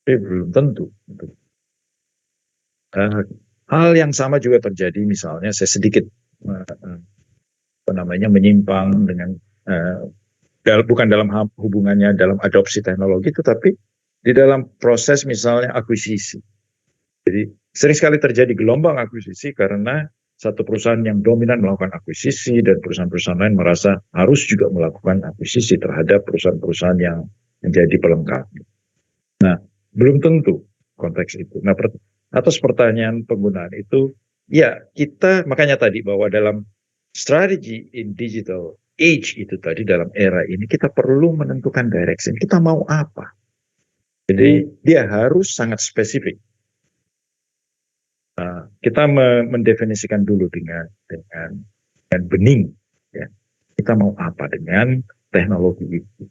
tapi belum tentu. Hal yang sama juga terjadi, misalnya saya sedikit menyimpang dengan bukan dalam hubungannya dalam adopsi teknologi, tetapi di dalam proses misalnya akuisisi. Jadi sering sekali terjadi gelombang akuisisi karena satu perusahaan yang dominan melakukan akuisisi dan perusahaan-perusahaan lain merasa harus juga melakukan akuisisi terhadap perusahaan-perusahaan yang menjadi pelengkap. Nah, belum tentu konteks itu. Nah, atas pertanyaan penggunaan itu, ya kita makanya tadi bahwa dalam strategi in digital age itu tadi dalam era ini kita perlu menentukan direction. Kita mau apa? Jadi dia harus sangat spesifik. Kita mendefinisikan dulu dengan bening. Ya. Kita mau apa dengan teknologi itu?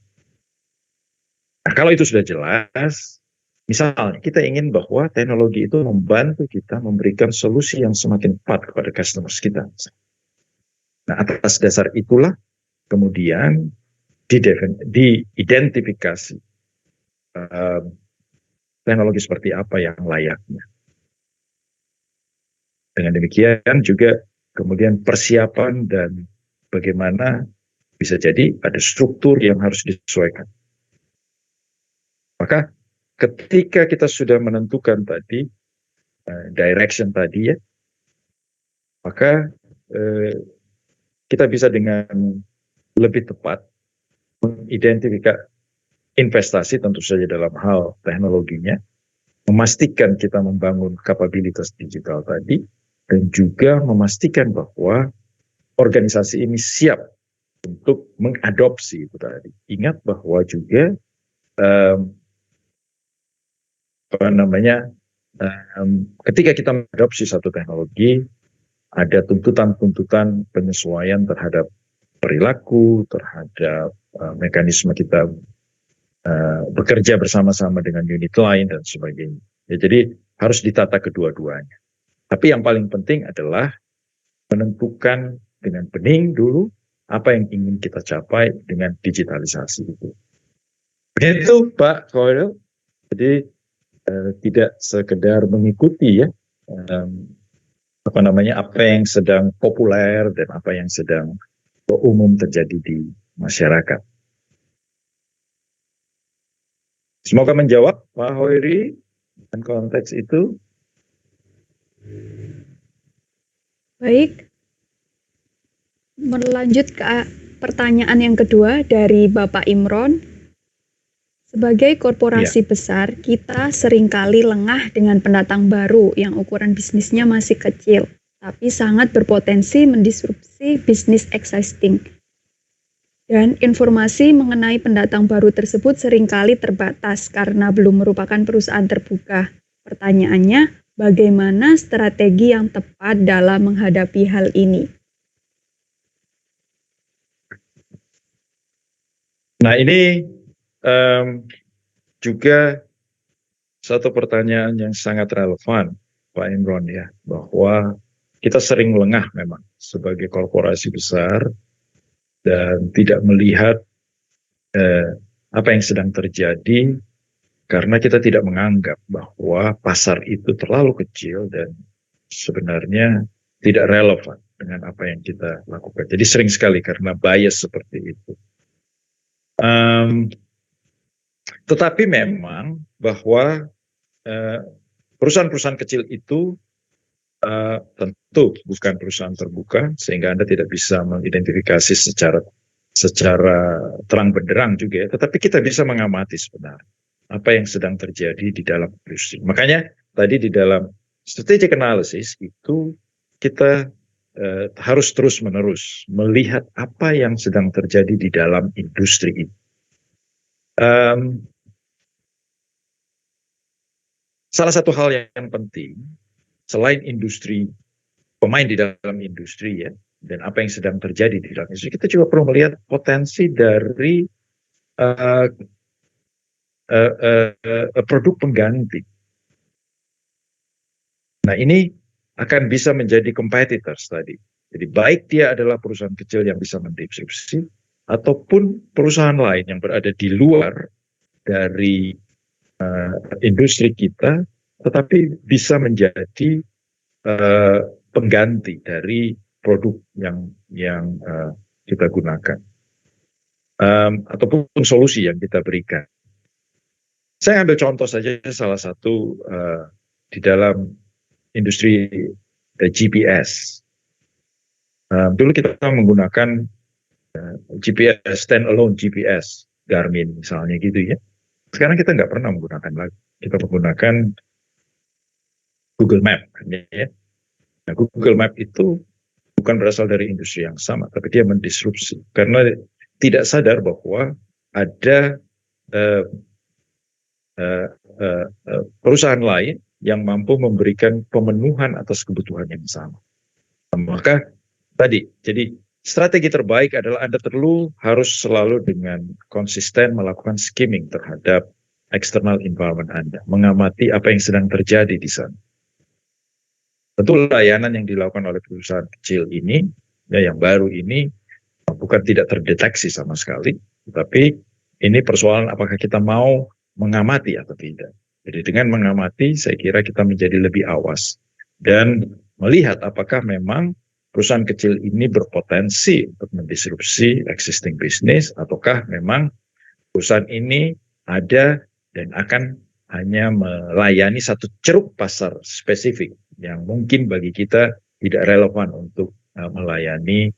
Nah, kalau itu sudah jelas, misalnya kita ingin bahwa teknologi itu membantu kita memberikan solusi yang semakin tepat kepada customers kita. Nah, atas dasar itulah kemudian diidentifikasi teknologi seperti apa yang layaknya. Dengan demikian juga kemudian persiapan dan bagaimana bisa jadi ada struktur yang harus disesuaikan. Maka ketika kita sudah menentukan tadi direction tadi ya, maka kita bisa dengan lebih tepat mengidentifikasi investasi tentu saja dalam hal teknologinya, memastikan kita membangun kapabilitas digital tadi, dan juga memastikan bahwa organisasi ini siap untuk mengadopsi itu tadi. Ingat bahwa juga ketika kita mengadopsi satu teknologi, ada tuntutan-tuntutan penyesuaian terhadap perilaku, terhadap mekanisme kita bekerja bersama-sama dengan unit lain dan sebagainya. Ya, jadi harus ditata kedua-duanya. Tapi yang paling penting adalah menentukan dengan bening dulu apa yang ingin kita capai dengan digitalisasi itu. Begitu Pak Khoiril. Jadi tidak sekedar mengikuti ya apa yang sedang populer dan apa yang sedang umum terjadi di masyarakat. Semoga menjawab Pak Hoiri dan konteks itu. Baik, melanjut ke pertanyaan yang kedua dari Bapak Imron. Sebagai korporasi besar, kita seringkali lengah dengan pendatang baru yang ukuran bisnisnya masih kecil, tapi sangat berpotensi mendisrupsi bisnis existing. Dan informasi mengenai pendatang baru tersebut seringkali terbatas karena belum merupakan perusahaan terbuka. Pertanyaannya, bagaimana strategi yang tepat dalam menghadapi hal ini? Nah, ini juga satu pertanyaan yang sangat relevan, Pak Imron ya, bahwa kita sering lengah memang sebagai korporasi besar dan tidak melihat apa yang sedang terjadi karena kita tidak menganggap bahwa pasar itu terlalu kecil dan sebenarnya tidak relevan dengan apa yang kita lakukan. Jadi sering sekali karena bias seperti itu. Tetapi memang bahwa perusahaan-perusahaan kecil itu tentu bukan perusahaan terbuka sehingga Anda tidak bisa mengidentifikasi secara terang benderang juga ya, tetapi kita bisa mengamati sebenarnya apa yang sedang terjadi di dalam industri. Makanya tadi di dalam strategic analysis itu kita harus terus-menerus melihat apa yang sedang terjadi di dalam industri ini. Salah satu hal yang penting selain industri, pemain di dalam industri ya, dan apa yang sedang terjadi di dalam industri, kita juga perlu melihat potensi dari produk pengganti. Nah, ini akan bisa menjadi competitors tadi. Jadi baik dia adalah perusahaan kecil yang bisa mendistribusi ataupun perusahaan lain yang berada di luar dari industri kita, tetapi bisa menjadi pengganti dari produk yang kita gunakan ataupun solusi yang kita berikan. Saya ambil contoh saja salah satu di dalam industri GPS. Dulu kita menggunakan GPS, standalone GPS, Garmin misalnya gitu ya. Sekarang kita nggak pernah menggunakan lagi. Kita menggunakan Google Map. Ya. Nah, Google Map itu bukan berasal dari industri yang sama, tapi dia mendisrupsi karena tidak sadar bahwa ada uh, perusahaan lain yang mampu memberikan pemenuhan atas kebutuhan yang sama. Maka tadi, jadi strategi terbaik adalah Anda harus selalu dengan konsisten melakukan skimming terhadap external environment Anda, mengamati apa yang sedang terjadi di sana. Tentu layanan yang dilakukan oleh perusahaan kecil ini, ya yang baru ini, bukan tidak terdeteksi sama sekali, tapi ini persoalan apakah kita mau mengamati atau tidak. Jadi dengan mengamati, saya kira kita menjadi lebih awas dan melihat apakah memang perusahaan kecil ini berpotensi untuk mendisrupsi existing business, ataukah memang perusahaan ini ada dan akan hanya melayani satu ceruk pasar spesifik yang mungkin bagi kita tidak relevan untuk melayani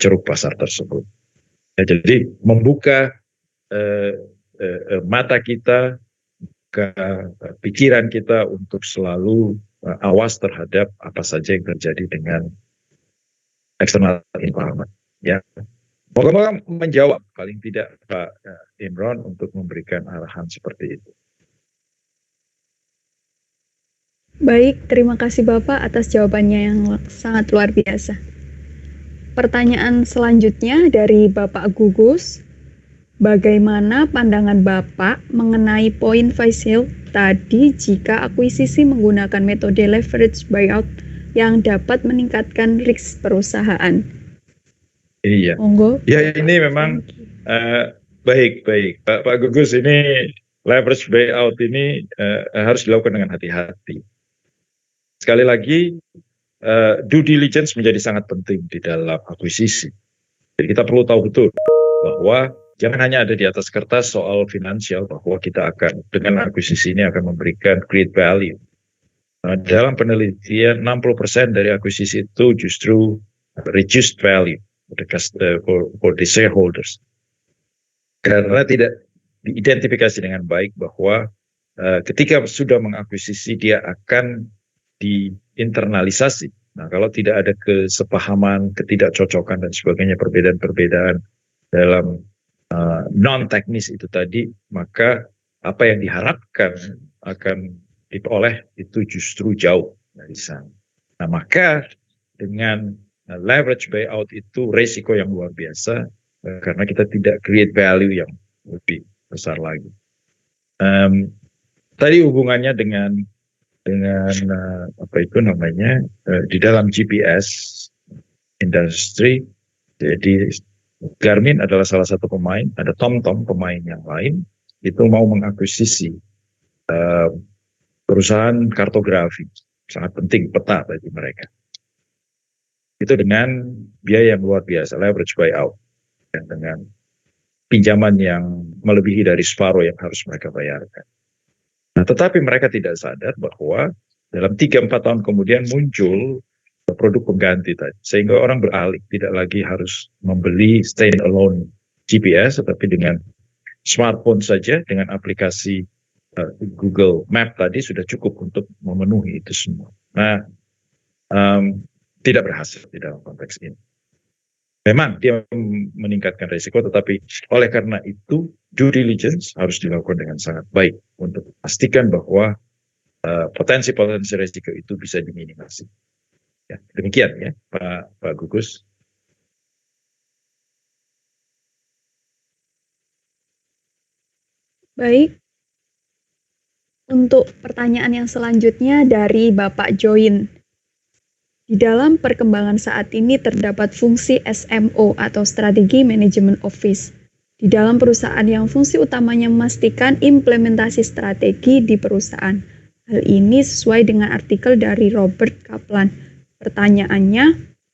ceruk pasar tersebut. Ya, jadi membuka mata kita, ke pikiran kita untuk selalu awas terhadap apa saja yang terjadi dengan external environment. Ya, moga-moga menjawab paling tidak Pak Imron untuk memberikan arahan seperti itu. Baik, terima kasih Bapak atas jawabannya yang sangat luar biasa. Pertanyaan selanjutnya dari Bapak Gugus. Bagaimana pandangan Bapak mengenai poin Faisal tadi jika akuisisi menggunakan metode leverage buyout yang dapat meningkatkan risk perusahaan? Iya. Monggo. Ya ini memang baik. Pak Gugus, ini leverage buyout ini harus dilakukan dengan hati-hati. Sekali lagi, due diligence menjadi sangat penting di dalam akuisisi. Jadi kita perlu tahu betul bahwa jangan hanya ada di atas kertas soal finansial bahwa kita akan dengan akuisisi ini akan memberikan create value. Dalam penelitian 60% dari akuisisi itu justru reduced value for the shareholders. Karena tidak diidentifikasi dengan baik bahwa ketika sudah mengakuisisi dia akan diinternalisasi. Nah, kalau tidak ada kesepahaman, ketidakcocokan dan sebagainya, perbedaan-perbedaan dalam non-teknis itu tadi, maka apa yang diharapkan akan diperoleh itu justru jauh dari sana. Nah, maka dengan leverage buyout itu resiko yang luar biasa karena kita tidak create value yang lebih besar lagi. Tadi hubungannya dengan apa itu namanya di dalam GPS industry, jadi Garmin adalah salah satu pemain, ada TomTom pemain yang lain itu mau mengakuisisi perusahaan kartografi, sangat penting peta bagi mereka. Itu dengan biaya yang luar biasa, leverage buyout, dan dengan pinjaman yang melebihi dari separuh yang harus mereka bayarkan. Nah, tetapi mereka tidak sadar bahwa dalam 3-4 tahun kemudian muncul produk pengganti tadi, sehingga orang beralih, tidak lagi harus membeli stand-alone GPS, tetapi dengan smartphone saja, dengan aplikasi Google Map tadi sudah cukup untuk memenuhi itu semua. Nah, tidak berhasil di dalam konteks ini. Memang dia meningkatkan risiko, tetapi oleh karena itu due diligence harus dilakukan dengan sangat baik untuk memastikan bahwa potensi-potensi risiko itu bisa diminimasi. Ya, demikian ya Pak Gugus. Baik. Untuk pertanyaan yang selanjutnya dari Bapak Join. Di dalam perkembangan saat ini terdapat fungsi SMO atau Strategi Management Office di dalam perusahaan yang fungsi utamanya memastikan implementasi strategi di perusahaan. Hal ini sesuai dengan artikel dari Robert Kaplan. Pertanyaannya,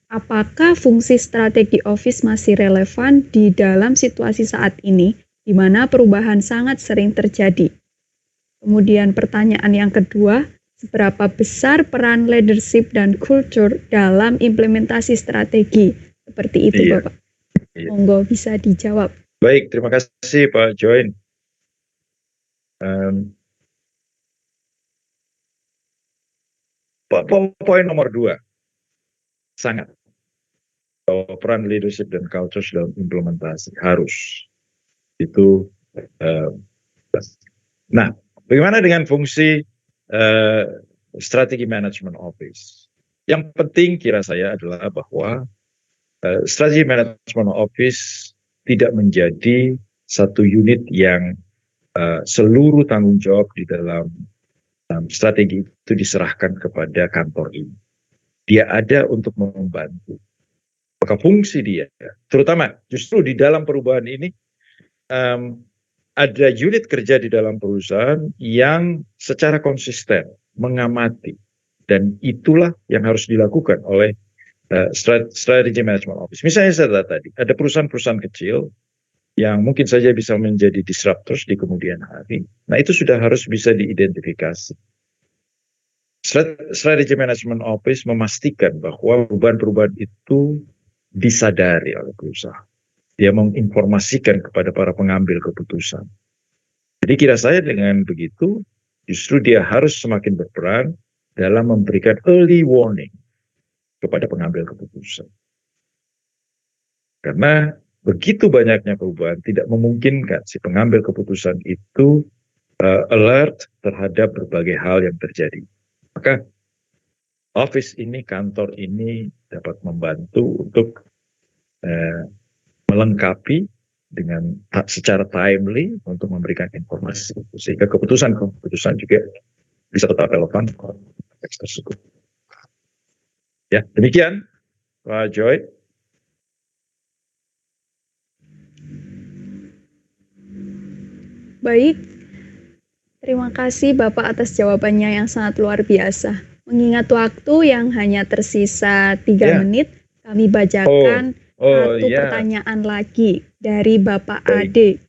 apakah fungsi strategi office masih relevan di dalam situasi saat ini, di mana perubahan sangat sering terjadi? Kemudian pertanyaan yang kedua, seberapa besar peran leadership dan culture dalam implementasi strategi? Seperti itu, Bapak. Monggo bisa dijawab. Baik, terima kasih Pak Join. Poin nomor 2, sangat bahwa peran leadership dan culture dalam implementasi harus itu. Nah, bagaimana dengan fungsi strategi management office? Yang penting kira saya adalah bahwa strategi management office tidak menjadi satu unit yang seluruh tanggung jawab di dalam strategi itu diserahkan kepada kantor ini. Dia ada untuk membantu. Maka fungsi dia, terutama justru di dalam perubahan ini, ada unit kerja di dalam perusahaan yang secara konsisten mengamati, dan itulah yang harus dilakukan oleh strategi management office. Misalnya saya tadi, ada perusahaan-perusahaan kecil yang mungkin saja bisa menjadi disruptors di kemudian hari. Nah, itu sudah harus bisa diidentifikasi. Strategi management office memastikan bahwa perubahan-perubahan itu disadari oleh perusahaan. Dia menginformasikan kepada para pengambil keputusan. Jadi kira saya dengan begitu, justru dia harus semakin berperan dalam memberikan early warning kepada pengambil keputusan. Karena begitu banyaknya perubahan tidak memungkinkan si pengambil keputusan itu alert terhadap berbagai hal yang terjadi. Maka office ini, kantor ini dapat membantu untuk melengkapi dengan secara timely untuk memberikan informasi, sehingga keputusan juga bisa tetap relevan konteks tersebut. Ya, demikian Pak Joy. Baik, terima kasih Bapak atas jawabannya yang sangat luar biasa. Mengingat waktu yang hanya tersisa 3 menit, kami bacakan satu pertanyaan lagi dari Bapak Ade.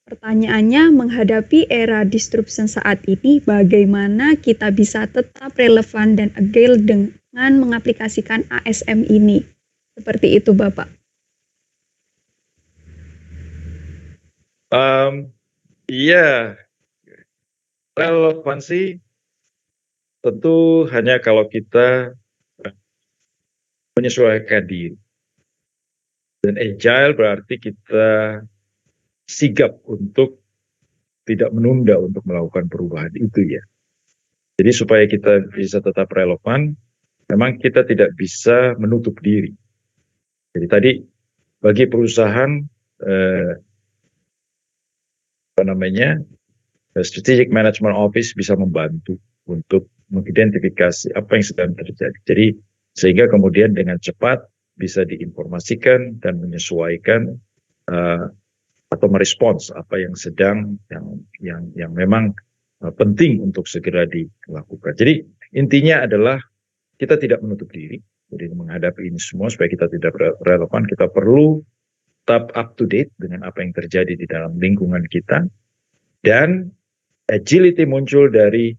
Pertanyaannya, menghadapi era disruption saat ini, bagaimana kita bisa tetap relevan dan agile dengan mengaplikasikan ASM ini? Seperti itu, Bapak. Iya, relevansi tentu hanya kalau kita menyesuaikan diri. Dan agile berarti kita sigap untuk tidak menunda untuk melakukan perubahan itu ya. Jadi supaya kita bisa tetap relevan, memang kita tidak bisa menutup diri. Jadi tadi bagi perusahaan Strategic Management Office bisa membantu untuk mengidentifikasi apa yang sedang terjadi. Jadi sehingga kemudian dengan cepat bisa diinformasikan dan menyesuaikan atau merespons apa yang sedang yang memang penting untuk segera dilakukan. Jadi intinya adalah kita tidak menutup diri. Jadi menghadapi ini semua supaya kita tidak relevan, kita perlu tetap up to date dengan apa yang terjadi di dalam lingkungan kita, dan agility muncul dari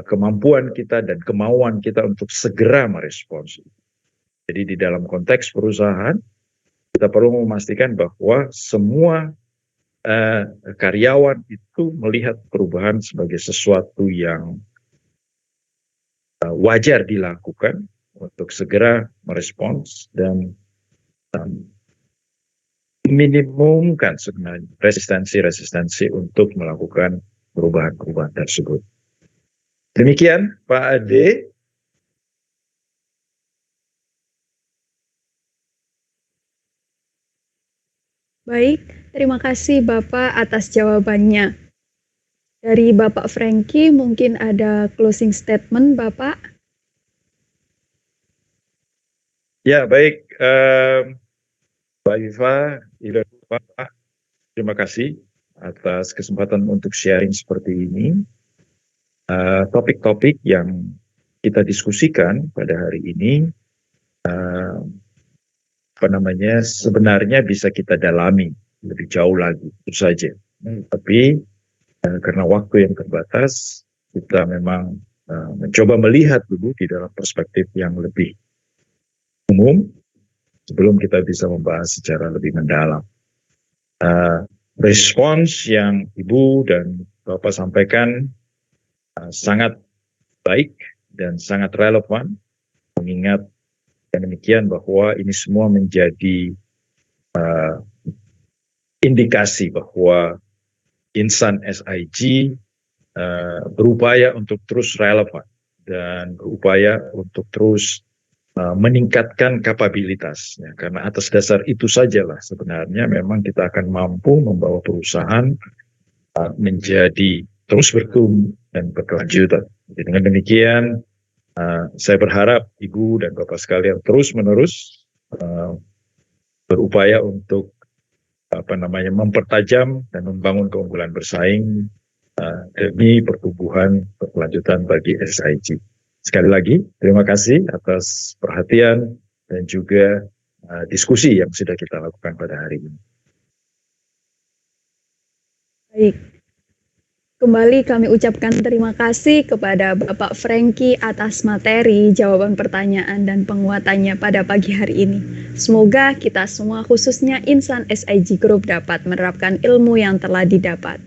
kemampuan kita dan kemauan kita untuk segera merespons. Jadi di dalam konteks perusahaan kita perlu memastikan bahwa semua karyawan itu melihat perubahan sebagai sesuatu yang wajar dilakukan untuk segera merespons dan minimumkan sebenarnya resistensi untuk melakukan perubahan-perubahan tersebut. Demikian Pak Ade. Baik, terima kasih Bapak atas jawabannya. Dari Bapak Franky mungkin ada closing statement Bapak? Ya, baik. Pak Iva, Pak, terima kasih atas kesempatan untuk sharing seperti ini. Topik-topik yang kita diskusikan pada hari ini, sebenarnya bisa kita dalami lebih jauh lagi, itu saja. Tapi karena waktu yang terbatas, kita memang mencoba melihat dulu di dalam perspektif yang lebih umum, sebelum kita bisa membahas secara lebih mendalam. Respons yang Ibu dan Bapak sampaikan sangat baik dan sangat relevan, mengingat demikian bahwa ini semua menjadi indikasi bahwa insan SIG berupaya untuk terus relevan dan berupaya untuk terus meningkatkan kapabilitas. Ya, karena atas dasar itu sajalah sebenarnya memang kita akan mampu membawa perusahaan menjadi terus bertumbuh dan berkelanjutan. Jadi dengan demikian, saya berharap Ibu dan Bapak sekalian terus-menerus berupaya untuk mempertajam dan membangun keunggulan bersaing demi pertumbuhan berkelanjutan bagi SIG. Sekali lagi, terima kasih atas perhatian dan juga diskusi yang sudah kita lakukan pada hari ini. Baik, kembali kami ucapkan terima kasih kepada Bapak Franky atas materi, jawaban pertanyaan, dan penguatannya pada pagi hari ini. Semoga kita semua, khususnya insan SIG Group, dapat menerapkan ilmu yang telah didapat.